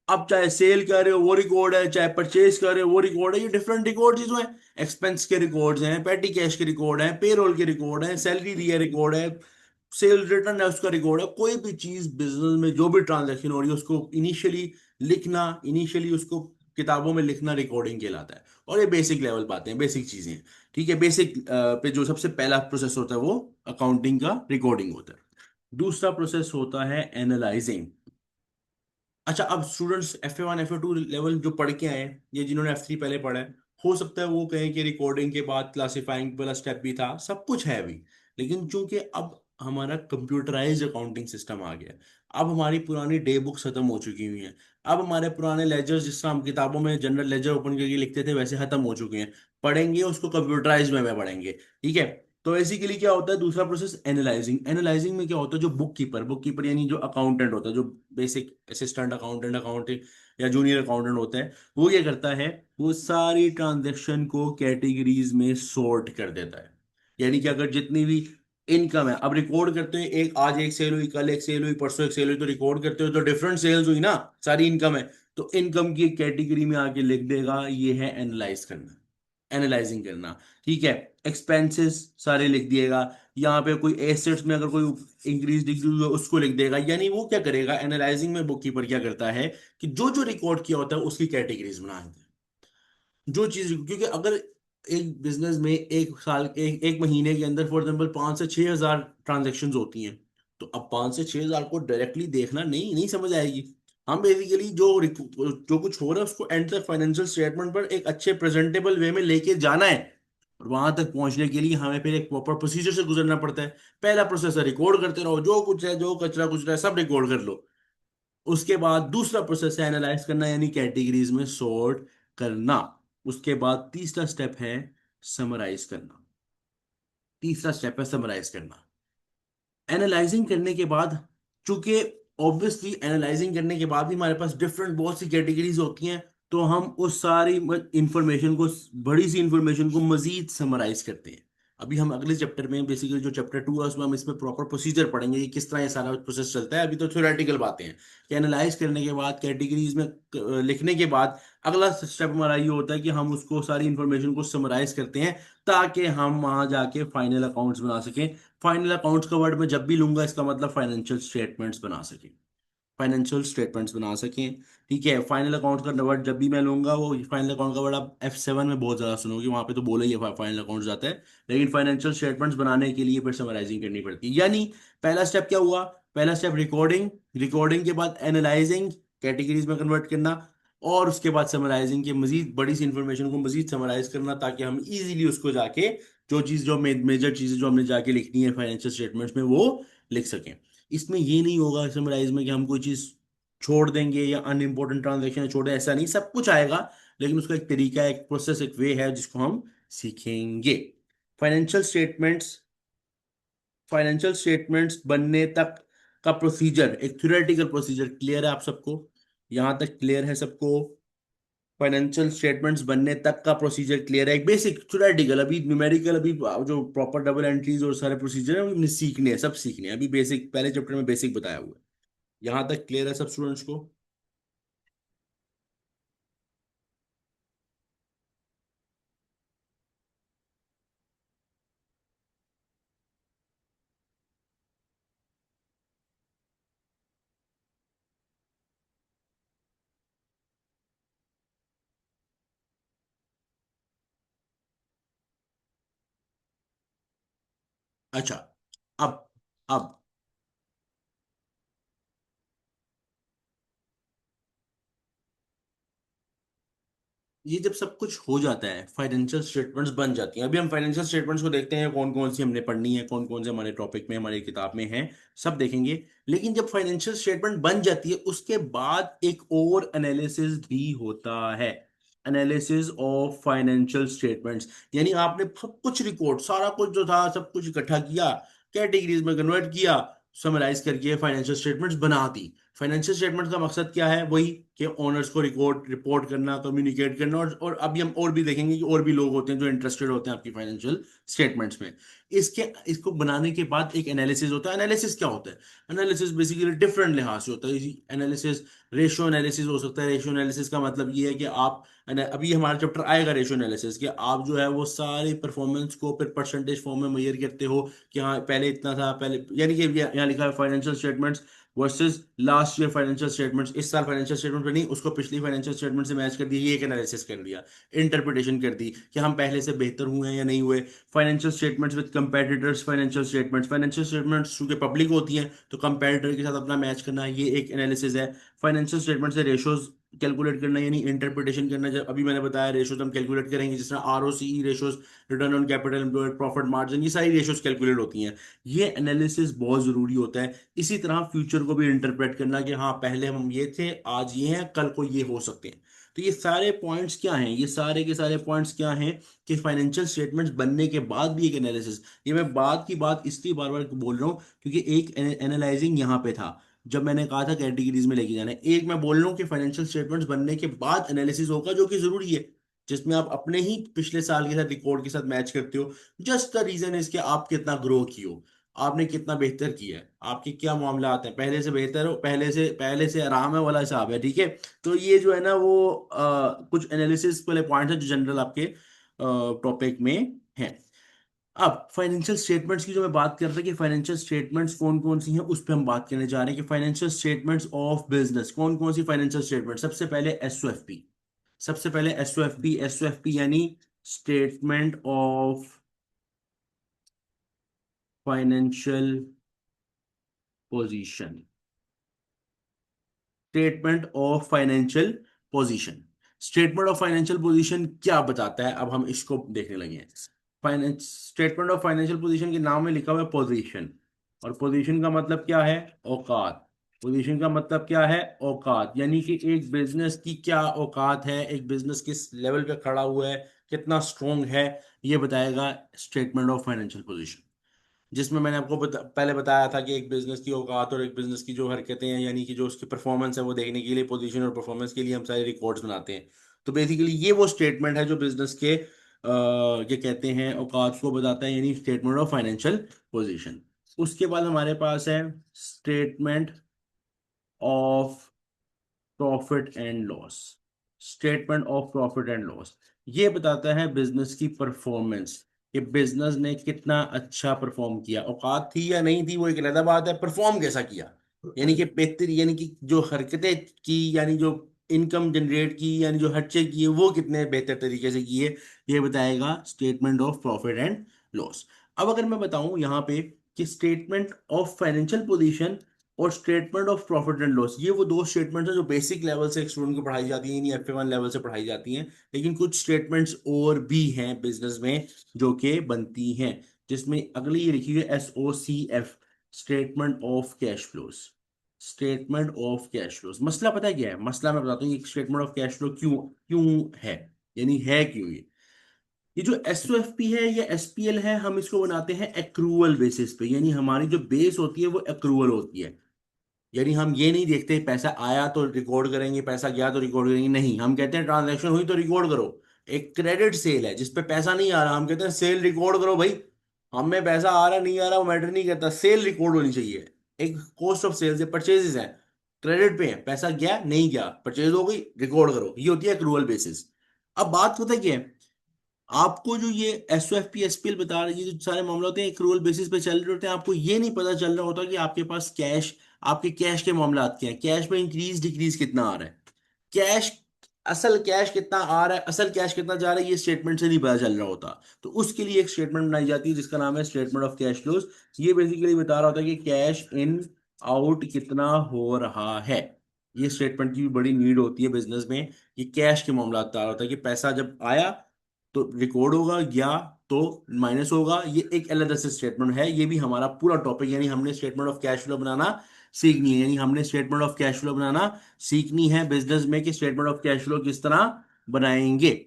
अब चाहे सेल कर रहे हो वो रिकॉर्ड है, चाहे परचेज कर रहे हो वो रिकॉर्ड है। ये डिफरेंट रिकॉर्ड जो है, एक्सपेंस के रिकॉर्ड्स हैं, पेटी कैश के रिकॉर्ड हैं, पेरोल के रिकॉर्ड हैं, सैलरी दी है रिकॉर्ड है, सेल रिटर्न है उसका रिकॉर्ड है। कोई भी चीज बिजनेस में जो भी ट्रांजैक्शन हो रही है उसको इनिशियली उसको किताबों में लिखना रिकॉर्डिंग कहलाता है। और ये बेसिक लेवल बातें हैं, बेसिक चीजें हैं, ठीक है। बेसिक पे जो सबसे पहला प्रोसेस होता है वो अकाउंटिंग का रिकॉर्डिंग होता है। दूसरा प्रोसेस होता है एनालाइजिंग। अच्छा, अब स्टूडेंट्स F1 F2 लेवल जो पढ़ के आए हैं, ये जिन्होंने F3 पहले पढ़ा है, हो सकता है वो कहें कि रिकॉर्डिंग के बाद क्लासिफाइंग वाला स्टेप भी था, सब कुछ है अभी। लेकिन चूंकि अब हमारा कंप्यूटराइज्ड अकाउंटिंग सिस्टम आ गया है, अब हमारी पुरानी डे बुक्स खत्म हो चुकी हुई हैं, अब हमारे पुराने लेजर्स जिस तरह हम किताबों में जनरल लेजर ओपन करके लिखते थे वैसे खत्म हो चुके हैं। पढ़ेंगे उसको कंप्यूटराइज में पढ़ेंगे, ठीक है। तो बेसिकली क्या होता है दूसरा प्रोसेस, एनालाइजिंग। एनालाइजिंग में क्या होता है, जो बुक कीपर यानी जो अकाउंटेंट होता है, जो बेसिक असिस्टेंट अकाउंटेंट अकाउंटेंट या जूनियर अकाउंटेंट होता है, वो क्या करता है, वो सारी ट्रांजैक्शन को कैटेगरीज में सॉर्ट कर देता है। यानी कि अगर जितनी भी इनकम है, अब रिकॉर्ड करते हैं, एक आज एक सेल हुई, कल एक सेल हुई, परसों एक सेल हुई, तो रिकॉर्ड करते हो तो डिफरेंट सेल्स हुई ना, सारी इनकम है, तो इनकम की एक कैटेगरी में आके लिख देगा, ये है एनालाइज करना, एनालाइजिंग करना। ठीक है, एक्सपेंसेस सारे लिख दिएगा, यहाँ पे कोई एसेट्स में अगर कोई इंक्रीज डिक्रीज हुआ उसको लिख देगा। यानी वो क्या करेगा, एनालाइजिंग में बुक कीपर क्या करता है कि जो जो रिकॉर्ड किया होता है उसकी कैटेगरीज बना देता है। जो चीज, क्योंकि अगर एक बिजनेस में एक महीने के अंदर फॉर एग्जाम्पल 5 से 6 हजार ट्रांजेक्शन होती हैं, तो अब 5 से 6 हजार को डायरेक्टली देखना नहीं नहीं समझ आएगी। हम बेसिकली जो कुछ हो रहा है उसको एंड तक फाइनेंशियल स्टेटमेंट पर एक अच्छे प्रेजेंटेबल वे में लेके जाना है। और वहां तक पहुंचने के लिए हमें फिर एक प्रॉपर प्रोसीजर से गुजरना पड़ता है। पहला प्रोसेस है रिकॉर्ड करते रहो, जो कुछ है, जो कचरा कुचरा है, सब रिकॉर्ड कर लो। उसके बाद दूसरा प्रोसेस है एनालाइज करना, यानी कैटेगरीज में सॉर्ट करना। उसके बाद तीसरा स्टेप है समराइज करना। तीसरा स्टेप है समराइज करना। एनालाइजिंग करने के बाद, चूंकि ऑब्वियसली एनालाइजिंग करने के बाद भी हमारे पास डिफरेंट बहुत सी कैटेगरीज होती हैं, तो हम उस सारी इंफॉर्मेशन को, बड़ी सी इंफॉर्मेशन को मजीद समराइज करते हैं। अभी हम अगले चैप्टर में, बेसिकली जो चैप्टर 2 है उसमें हम इसमें प्रॉपर प्रोसीजर पढ़ेंगे कि किस तरह ये सारा प्रोसेस चलता है। अभी तो थ्योरेटिकल बातें हैं कि एनालाइज करने के बाद, कैटेगरीज में लिखने के बाद, अगला स्टेप हमारा ये होता है कि हम उसको सारी इंफॉर्मेशन को समराइज करते हैं, ताकि हम वहां जाके फाइनल अकाउंट्स बना सकें। फाइनल अकाउंट्स का वर्ड मैं जब भी लूंगा इसका मतलब फाइनेंशियल स्टेटमेंट्स बना सकें, फाइनेंशियल स्टेटमेंट्स बना सकें। ठीक है, फाइनल अकाउंट का वर्ड जब भी मैं लूंगा, वो फाइनल अकाउंट का वर्ड आप F7 में बहुत ज्यादा सुनोगे, वहां पे तो बोला ही है फाइनल अकाउंट जाता है। लेकिन फाइनेंशियल स्टेटमेंट्स बनाने के लिए फिर समराइजिंग करनी पड़ती है। यानी पहला स्टेप क्या हुआ, पहला स्टेप रिकॉर्डिंग, रिकॉर्डिंग के बाद एनालाइजिंग, कैटेगरीज में कन्वर्ट करना, और उसके बाद समराइजिंग के मजीद बड़ी सी इंफॉर्मेशन को मजीद समराइज करना, ताकि हम इजीली उसको जाके, जो चीज जो मेजर चीजें जो हमने जाके लिखनी है फाइनेंशियल स्टेटमेंट्स में, वो लिख सकें। इसमें ये नहीं होगा समराइज में कि हम कोई चीज छोड़ देंगे या अनइम्पोर्टेंट ट्रांजेक्शन छोड़ दें, ऐसा नहीं, सब कुछ आएगा। लेकिन उसका एक तरीका, एक प्रोसेस, एक वे है जिसको हम सीखेंगे। फाइनेंशियल स्टेटमेंट्स, फाइनेंशियल स्टेटमेंट्स बनने तक का प्रोसीजर, एक थ्योरेटिकल प्रोसीजर क्लियर है आप सबको? यहां तक क्लियर है सबको? फाइनेंशियल स्टेटमेंट्स बनने तक का प्रोसीजर क्लियर है? एक बेसिक थ्योरेटिकल, अभी न्यूमेरिकल, अभी जो प्रॉपर डबल एंट्रीज और सारे प्रोसीजर है वो सीखने हैं, सब सीखने हैं। अभी बेसिक पहले चैप्टर में बेसिक बताया हुआ है। यहां तक क्लियर है सब स्टूडेंट्स को? अच्छा, अब अब ये जब सब कुछ हो जाता है, फाइनेंशियल स्टेटमेंट्स बन जाती हैं। अभी हम फाइनेंशियल स्टेटमेंट्स को देखते हैं, कौन कौन सी हमने पढ़नी है, कौन कौन से हमारे टॉपिक में, हमारी किताब में है, सब देखेंगे। लेकिन जब फाइनेंशियल स्टेटमेंट बन जाती है, उसके बाद एक और एनालिसिस भी होता है, एनालिसिस ऑफ फाइनेंशियल स्टेटमेंट्स। यानी आपने सब कुछ रिकॉर्ड, सारा कुछ जो था सब कुछ इकट्ठा किया, कैटेगरीज में कन्वर्ट किया, समराइज करके फाइनेंशियल स्टेटमेंट्स बना दी। फाइनेंशियल स्टेटमेंट का मकसद क्या है, वही कि ओनर्स को रिकॉर्ड रिपोर्ट करना, कम्युनिकेट करना। और अभी हम और भी देखेंगे कि और भी लोग होते हैं जो इंटरेस्टेड होते हैं आपकी फाइनेंशियल स्टेटमेंट्स में। इसके इसको बनाने के बाद एक एनालिसिस होता है। एनालिसिस क्या होता है? एनालिसिस बेसिकली डिफरेंट लिहाज से होता है। एनालिसिस, रेशियो एनालिसिस हो सकता है। रेशियो एनालिसिस का मतलब ये है कि आप, अभी हमारा चैप्टर आएगा रेशियो एनालिसिस, कि आप जो है वो सारी परफॉर्मेंस को फिर परसेंटेज फॉर्म में मेजर करते हो, कि हाँ पहले इतना था, पहले, यानी कि यहाँ लिखा है financial statements versus last year financial statements, इस साल फाइनेंशियल स्टेटमेंट पे नहीं, उसको पिछली फाइनेंशियल स्टेटमेंट से मैच कर दिया, ये एक एनालिसिस कर दिया, इंटरप्रिटेशन कर दी कि हम पहले से बेहतर हुए हैं या नहीं हुए। Financial statements with competitors, financial statements चूंकि पब्लिक होती हैं तो कंपेटिटर के साथ अपना मैच करना, ये एक एनालिसिस है। फाइनेंशियल स्टेटमेंट से रेशोज कैलकुलेट करना, यानी इंटरप्रिटेशन करना। जब अभी मैंने बताया रेशोज हम कैलकुलेट करेंगे, जिस तरह ROCE ratios, return on capital employed, profit margin, ये सारी रेशोज कैलकुलेट होती हैं। ये एनालिसिस बहुत जरूरी होता है। इसी तरह फ्यूचर को भी इंटरप्रेट करना कि हाँ पहले हम ये थे, आज ये हैं, कल को ये हो सकते हैं। तो ये सारे पॉइंट्स क्या हैं, ये सारे के सारे पॉइंट्स क्या हैं कि फाइनेंशियल स्टेटमेंट्स बनने के बाद भी एक एनालिसिस। ये मैं बात की बात इसलिए बार बार बोल रहा हूँ क्योंकि एक एनालाइजिंग यहाँ पे था जब मैंने कहा था कैटेगरीज में लेके जाना है, एक मैं बोल रहा हूँ कि फाइनेंशियल स्टेटमेंट्स बनने के बाद एनालिसिस होगा जो कि जरूरी है, जिसमें आप अपने ही पिछले साल के साथ रिकॉर्ड के साथ मैच करते हो। जस्ट द रीजन इज कि आप कितना ग्रो किए हो, आपने कितना बेहतर किया है, आपके क्या मामला आते हैं, पहले से बेहतर हो, पहले से आराम है वाला हिसाब है, ठीक है। तो ये जो है ना वो कुछ एनालिसिस वाले पॉइंट है जो जनरल आपके टॉपिक में है। अब फाइनेंशियल स्टेटमेंट्स की जो मैं बात कर रहा था कि फाइनेंशियल स्टेटमेंट्स कौन कौन सी हैं उस पर हम बात करने जा रहे हैं कि फाइनेंशियल स्टेटमेंट्स ऑफ बिजनेस कौन कौन सी फाइनेंशियल स्टेटमेंट। सबसे पहले एसओएफपी, सबसे पहले एसओएफपी, एसओएफपी यानी statement of financial position, statement of financial position. Statement of financial position क्या बताता है, अब हम इसको देखने लगे हैं। Finance statement of financial position के नाम में लिखा हुआ है पोजीशन, और पोजीशन का मतलब क्या है, औकात। पोजीशन का मतलब क्या है, औकात, यानी कि एक बिजनेस की क्या औकात है, एक बिजनेस किस लेवल पे खड़ा हुआ है, कितना स्ट्रोंग है, ये बताएगा स्टेटमेंट ऑफ फाइनेंशियल पोजीशन। जिसमें मैंने आपको पहले बताया था कि एक बिजनेस की औकात और एक बिजनेस की जो हरकतें हैं यानी कि जो उसकी परफॉर्मेंस है वो देखने के लिए पोजीशन और परफॉर्मेंस के लिए हम सारे रिकॉर्ड्स बनाते हैं। तो बेसिकली ये वो स्टेटमेंट है जो बिजनेस के ये कहते हैं औकात को बताता है, यानी स्टेटमेंट ऑफ फाइनेंशियल पोजीशन। उसके बाद हमारे पास है statement of profit and loss. Statement of profit and loss ये बताता है बिजनेस की परफॉर्मेंस, कि बिजनेस ने कितना अच्छा परफॉर्म किया, औकात थी या नहीं थी वो एक अलग बात है, परफॉर्म कैसा किया, यानी कि बेहतर, यानी कि जो हरकतें की, यानी जो इनकम जनरेट की, यानी जो खर्चे किए वो कितने बेहतर तरीके से किए, ये बताएगा statement of profit and loss. अब अगर मैं बताऊं यहाँ पे कि स्टेटमेंट ऑफ फाइनेंशियल पोजीशन और statement of profit and loss, ये वो दो स्टेटमेंट्स हैं जो बेसिक लेवल से एक स्टूडेंट को पढ़ाई जाती हैं, यानी FA1 लेवल से पढ़ाई जाती हैं। लेकिन कुछ स्टेटमेंट्स और भी हैं बिजनेस में जो कि बनती हैं, जिसमें अगली ये लिखी हुई है SOCF, statement of cash flows. Statement of cash flows मसला पता है क्या है, मसला मैं बताता हूँ ये स्टेटमेंट ऑफ कैश फ्लो क्यों क्यों है, यानी है क्यों ये जो SOFP है या SPL है, हम इसको बनाते हैं एक्रूअल बेसिस पे, यानी हमारी जो बेस होती है वो एक्रूअल होती है। यानी हम ये नहीं देखते पैसा आया तो रिकॉर्ड करेंगे, पैसा गया तो रिकॉर्ड करेंगे, नहीं, हम कहते हैं ट्रांजैक्शन हुई तो रिकॉर्ड करो। एक क्रेडिट सेल है जिसपे पैसा नहीं आ रहा, हम कहते हैं सेल रिकॉर्ड करो भाई, हमें पैसा आ रहा नहीं आ रहा वो मैटर नहीं करता, सेल रिकॉर्ड होनी चाहिए। एक कॉस्ट ऑफ सेल्स है, परचेजेस है, क्रेडिट पे है, पैसा गया नहीं गया, परचेज हो गई, रिकॉर्ड करो, ये होती है एक्रूअल बेसिस। अब बात पता है क्या है, आपको जो ये SOFP SPL बता रही है, जो सारे मामले होते हैं एक्रूअल बेसिस पे चल रहे होते हैं, आपको ये नहीं पता चल रहा होता कि आपके पास कैश, आपके कैश के मामला क्या है, कैश में इंक्रीज डिक्रीज कितना आ रहा है, कैश, असल कैश कितना आ रहा है, असल कैश कितना जा रहा है, ये स्टेटमेंट से नहीं पता चल रहा होता। तो उसके लिए एक स्टेटमेंट बनाई जाती है जिसका नाम है स्टेटमेंट ऑफ कैश फ्लोज। ये बेसिकली बता रहा होता है कि कैश इन आउट कितना हो रहा है। ये स्टेटमेंट की भी बड़ी नीड होती है बिजनेस में, कि कैश के मामला बता रहा होता है कि पैसा जब आया तो रिकॉर्ड होगा, या तो माइनस होगा, ये एक अलग से स्टेटमेंट है। ये भी हमारा पूरा टॉपिक, यानी हमने स्टेटमेंट ऑफ कैश फ्लो बनाना सीखनी है, यानी हमने स्टेटमेंट ऑफ कैश फ्लो बनाना सीखनी है बिजनेस में, कि स्टेटमेंट ऑफ कैश फ्लो किस तरह बनाएंगे।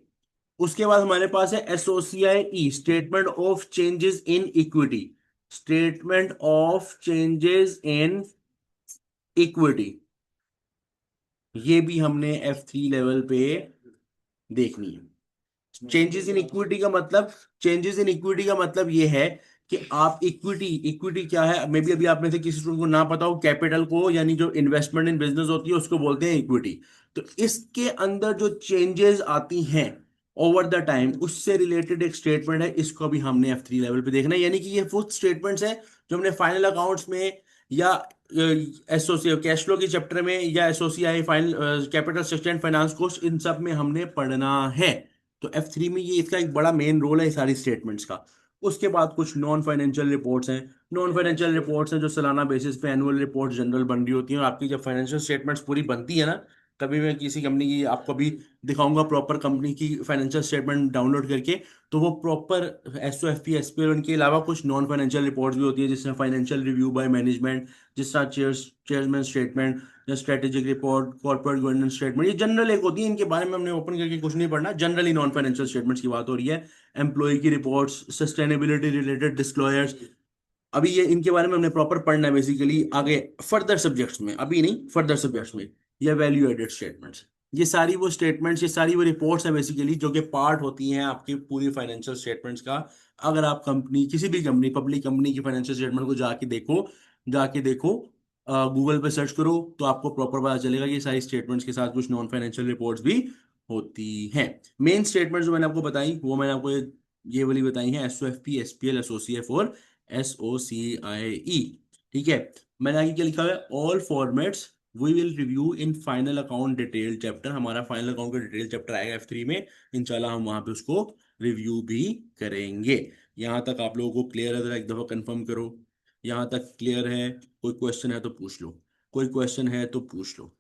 उसके बाद हमारे पास है SOCIE, statement of changes in equity. Statement of changes in equity ये भी हमने F3 लेवल पे देखनी है। चेंजेस इन इक्विटी का मतलब, चेंजेस इन इक्विटी का मतलब ये है कि आप इक्विटी, इक्विटी क्या है, मे बी अभी आप में से किसी स्टूडेंट को ना पता हो, कैपिटल को यानी जो इन्वेस्टमेंट इन बिजनेस होती है उसको बोलते हैं इक्विटी। तो इसके अंदर जो चेंजेस आती हैं ओवर द टाइम, उससे रिलेटेड एक स्टेटमेंट है, इसको भी हमने F3 लेवल पे देखना है। यानी कि ये वो स्टेटमेंट्स हैं जो हमने फाइनल अकाउंट्स में या एसोसी कैश फ्लो के चैप्टर में या SOCI final capital structure and finance cost, इन सब में हमने पढ़ना है। तो F3 में ये इसका एक बड़ा मेन रोल है इस सारी स्टेटमेंट्स का। उसके बाद कुछ नॉन फाइनेंशियल रिपोर्ट्स हैं। नॉन फाइनेंशियल रिपोर्ट्स हैं जो सालाना बेसिस पे एनुअल रिपोर्ट जनरल बन रही होती हैं, और आपकी जब फाइनेंशियल स्टेटमेंट्स पूरी बनती है ना, कभी मैं किसी कंपनी की आपको अभी दिखाऊंगा प्रॉपर कंपनी की फाइनेंशियल स्टेटमेंट डाउनलोड करके, तो वो proper S O F P S P L, उनके अलावा कुछ नॉन फाइनेंशियल रिपोर्ट्स भी होती है, जिसमें फाइनेंशियल रिव्यू बाय मैनेजमेंट, जिस तरह चेयरमैन स्टेटमेंट या strategic report, corporate governance statement, ये जनरल एक होती है, इनके बारे में हमने ओपन करके कुछ नहीं पढ़ना, जनरली नॉन फाइनेंशियल स्टेटमेंट्स की बात हो रही है। एम्प्लॉय की रिपोर्ट्स, सस्टेनेबिलिटी रिलेटेड डिस्क्लोजर्स, अभी ये इनके बारे में हमने प्रॉपर पढ़ना है बेसिकली आगे फर्दर सब्जेक्ट्स में, अभी नहीं फर्दर सब्जेक्ट्स में। या वैल्यू एडेड स्टेटमेंट्स, ये सारी वो स्टेटमेंट्स, ये सारी वो रिपोर्ट्स हैं बेसिकली, जो कि पार्ट होती हैं आपकी पूरी फाइनेंशियल स्टेटमेंट्स का। अगर आप कंपनी, किसी भी कंपनी, पब्लिक कंपनी की फाइनेंशियल स्टेटमेंट को जाके देखो, गूगल पे सर्च करो, तो आपको प्रॉपर पता चलेगा कि ये सारी स्टेटमेंट्स के साथ कुछ नॉन फाइनेंशियल रिपोर्ट्स भी होती हैं। मेन स्टेटमेंट्स जो मैंने आपको बताई, वो मैंने आपको ये वाली बताई हैं, S O F P, S P L, S O C F और SOCIE। ठीक है। मैंने आगे क्या लिखा है, all formats we will review in final account detail chapter, हमारा फाइनल अकाउंट का डिटेल चैप्टर आएगा F3 में, इंशाल्लाह हम वहां पे उसको रिव्यू भी करेंगे। यहां तक आप लोगों को क्लियर है? जरा एक दफा कंफर्म करो, यहां तक क्लियर है? कोई क्वेश्चन है तो पूछ लो, कोई क्वेश्चन है तो पूछ लो।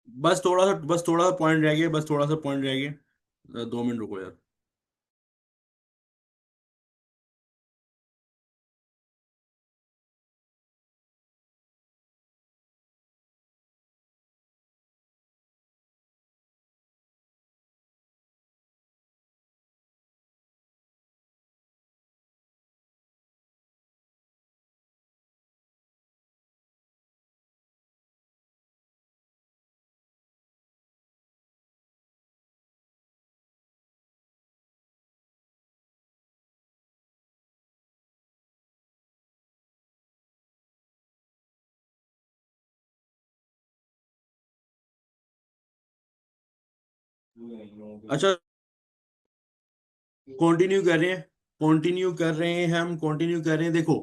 बस थोड़ा सा पॉइंट रह गया, बस थोड़ा सा पॉइंट रह गया, 2 मिनट रुको यार। अच्छा, कंटिन्यू कर रहे हैं, कंटिन्यू कर रहे हैं। देखो,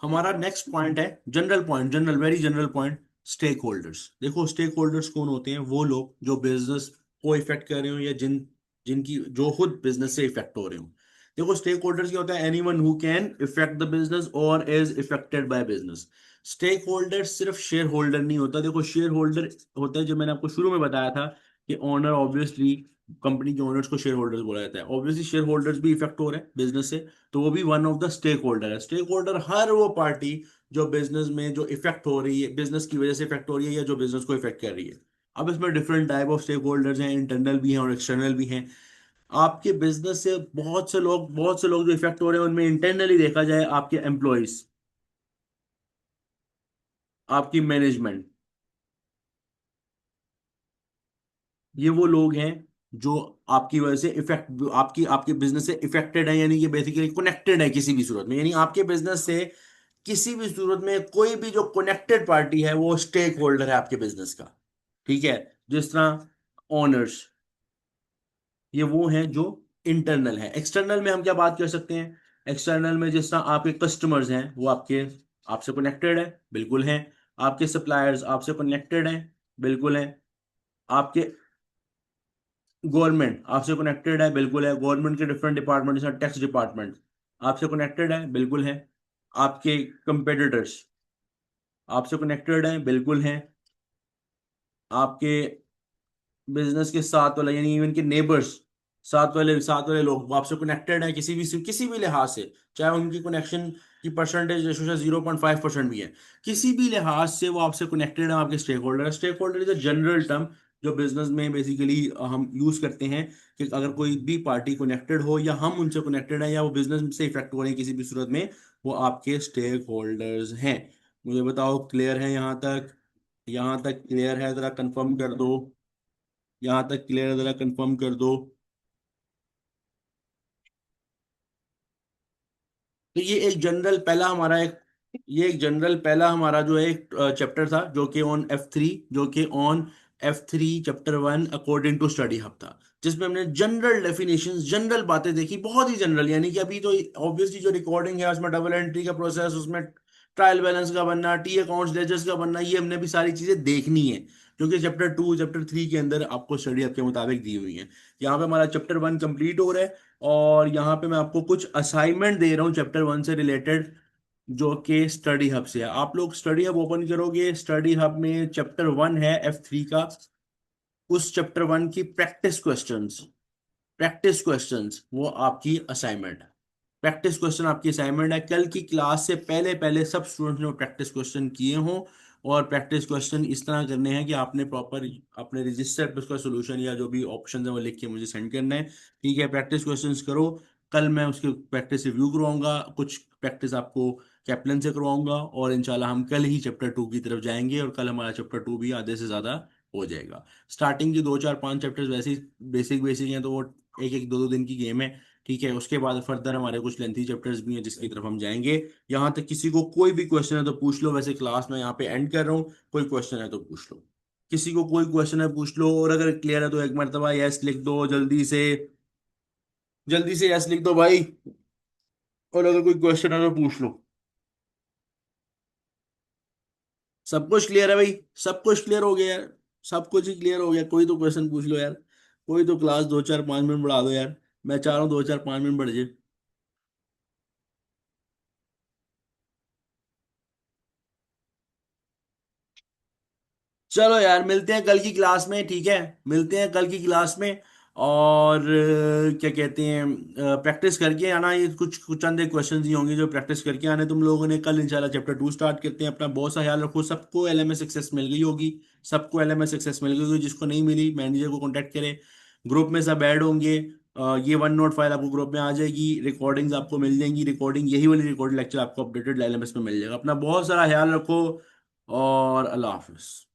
हमारा नेक्स्ट पॉइंट है general point, general, very general point, stakeholders. देखो, स्टेक होल्डर्स कौन होते हैं? वो लोग जो बिजनेस को इफेक्ट कर रहे हो, या जिनकी जो खुद बिजनेस से इफेक्ट हो रहे हो। देखो, स्टेक होल्डर्स क्या होता है? Anyone who can affect the business और is affected by business. Stake holder सिर्फ शेयर होल्डर नहीं होता। देखो, शेयर होल्डर होता है, जो मैंने आपको शुरू में बताया था कि ओनर, ऑब्वियसली कंपनी के ओनर्स को शेयर होल्डर्स बोला जाता है, ऑब्वियसली शेयर होल्डर्स भी इफेक्ट हो रहे हैं बिजनेस से, तो वो भी one of the stakeholder है। स्टेक होल्डर हर वो पार्टी जो बिजनेस में जो इफेक्ट हो रही है, बिजनेस की वजह से इफेक्ट हो रही है, या जो बिजनेस को इफेक्ट कर रही है। अब इसमें different type of stakeholders हैं, इंटरनल भी हैं और एक्सटर्नल भी हैं। आपके बिजनेस से बहुत से लोग जो इफेक्ट हो रहे हैं, उनमें इंटरनली देखा जाए, आपके एम्प्लॉयज, आपकी मैनेजमेंट, ये वो लोग हैं जो आपकी वजह से इफेक्ट, आपकी आपके बिजनेस से इफेक्टेड है, यानी कि बेसिकली कनेक्टेड है किसी भी सूरत में, यानी आपके बिजनेस से किसी भी सूरत में कोई भी जो कनेक्टेड पार्टी है, वो स्टेक होल्डर है आपके बिजनेस का। ठीक है। जिस तरह ओनर्स, ये वो हैं जो इंटरनल है। एक्सटर्नल में हम क्या बात कर सकते हैं? एक्सटर्नल में जिस तरह आपके कस्टमर्स हैं, वो आपसे कनेक्टेड है, बिल्कुल हैं। आपके सप्लायर्स आपसे कनेक्टेड हैं, बिल्कुल हैं। आपके गवर्नमेंट आपसे कनेक्टेड है, बिल्कुल है। गवर्नमेंट के डिफरेंट डिपार्टमेंट, जैसे टैक्स डिपार्टमेंट आपसे कनेक्टेड है, बिल्कुल है। आपके कंपेटिटर्स आपसे कनेक्टेड हैं, बिल्कुल हैं। आपके बिजनेस के साथ वाला, यानी इवन के नेबर्स, साथ वाले लोग वो आपसे कनेक्टेड है किसी भी लिहाज से, चाहे उनकी कनेक्शन की परसेंटेज रेशो 0.5% भी है, किसी भी लिहाज से वो आपसे कनेक्टेड है, आपके stakeholder is a general term जो बिजनेस में बेसिकली हम यूज करते हैं, कि अगर कोई भी पार्टी कनेक्टेड हो या हम उनसे कनेक्टेड है या वो बिजनेस से इफेक्ट हो रहे हैं किसी भी सूरत में, वो आपके स्टेक होल्डर्स हैं। मुझे बताओ क्लियर है यहाँ तक? यहाँ तक क्लियर है? जरा कंफर्म कर दो। यहाँ तक क्लियर है? जरा कंफर्म कर दो। तो ये एक जनरल पहला हमारा जो है एक चैप्टर था जो कि ऑन F3, जो कि on F3 chapter 1 according to study hub था, जिसमें हमने जनरल डेफिनेशंस, जनरल बातें देखी, बहुत ही जनरल, यानी कि अभी तो ऑब्वियसली जो रिकॉर्डिंग है उसमें डबल एंट्री का प्रोसेस, उसमें ट्रायल बैलेंस का बनना, टी अकाउंट्स लेजर्स का बनना, ये हमने भी सारी चीजें देखनी है, क्योंकि चैप्टर 2 चैप्टर 3 के अंदर आपको स्टडी हब के मुताबिक दी हुई है। यहाँ पे हमारा चैप्टर 1 कंप्लीट हो रहा है, और यहाँ पे मैं आपको कुछ असाइनमेंट दे रहा हूँ चैप्टर 1 से रिलेटेड, जो कि स्टडी हब से है। आप लोग स्टडी हब ओपन करोगे, स्टडी हब में चैप्टर 1 है F3 का, उस चैप्टर 1 की प्रैक्टिस क्वेश्चंस वो आपकी असाइनमेंट है। प्रैक्टिस क्वेश्चन आपकी असाइनमेंट है, कल की क्लास से पहले पहले सब स्टूडेंट्स ने प्रैक्टिस क्वेश्चन किए हों, और प्रैक्टिस क्वेश्चन इस तरह करने हैं कि आपने प्रॉपर अपने रजिस्टर पर उसका सोल्यूशन या जो भी ऑप्शन है वो लिख के मुझे सेंड करना है। ठीक है, प्रैक्टिस क्वेश्चंस करो। कल मैं उसकी प्रैक्टिस रिव्यू करवाऊंगा, कुछ प्रैक्टिस आपको कैप्लन से करवाऊंगा, और इंशाल्लाह हम कल ही चैप्टर 2 की तरफ जाएंगे, और कल हमारा चैप्टर 2 भी आधे से ज़्यादा हो जाएगा। स्टार्टिंग की 2 4 5 चैप्टर्स वैसे ही बेसिक बेसिक हैं, तो वो एक एक दो दो दिन की गेम है। ठीक है, उसके बाद फर्दर हमारे कुछ लेंथी चैप्टर्स भी हैं जिसकी तरफ हम जाएंगे। यहाँ तक किसी को कोई भी क्वेश्चन है तो पूछ लो, वैसे क्लास में यहाँ पे एंड कर रहा हूँ, कोई क्वेश्चन है तो पूछ लो। किसी को कोई क्वेश्चन है पूछ लो, और अगर क्लियर है तो एक मरतबा यस लिख दो, जल्दी से यस लिख दो भाई। और अगर कोई क्वेश्चन है तो पूछ लो। सब कुछ क्लियर है भाई? सब कुछ क्लियर हो गया यार? सब कुछ ही क्लियर हो गया? कोई तो क्वेश्चन पूछ लो यार। कोई तो क्लास 2 4 5 मिनट बढ़ा दो यार। मैं चाह रहा हूँ 2 4 5 मिनट बढ़ जाए। चलो यार, मिलते हैं कल की क्लास में, ठीक है? मिलते हैं कल की क्लास में। और क्या कहते हैं, प्रैक्टिस करके आना, ये कुछ कुछ चंद क्वेश्चंस ही होंगे जो प्रैक्टिस करके आने तुम लोगों ने। कल इंशाल्लाह चैप्टर 2 स्टार्ट करते हैं। अपना बहुत सा ख्याल रखो। सबको LMS एक्सेस मिल गई होगी, सबको LMS एक्सेस मिल गई होगी। जिसको नहीं मिली मैनेजर को कांटेक्ट करे। ग्रुप में सब ऐड होंगे। ये OneNote फाइल आपको ग्रुप में आ जाएगी, रिकॉर्डिंग्स आपको मिल जाएंगी, रिकॉर्डिंग यही वाली रिकॉर्डिंग लेक्चर आपको अपडेटेड LMS में मिल जाएगा। अपना बहुत सारा ख्याल रखो, और अल्लाह हाफिज।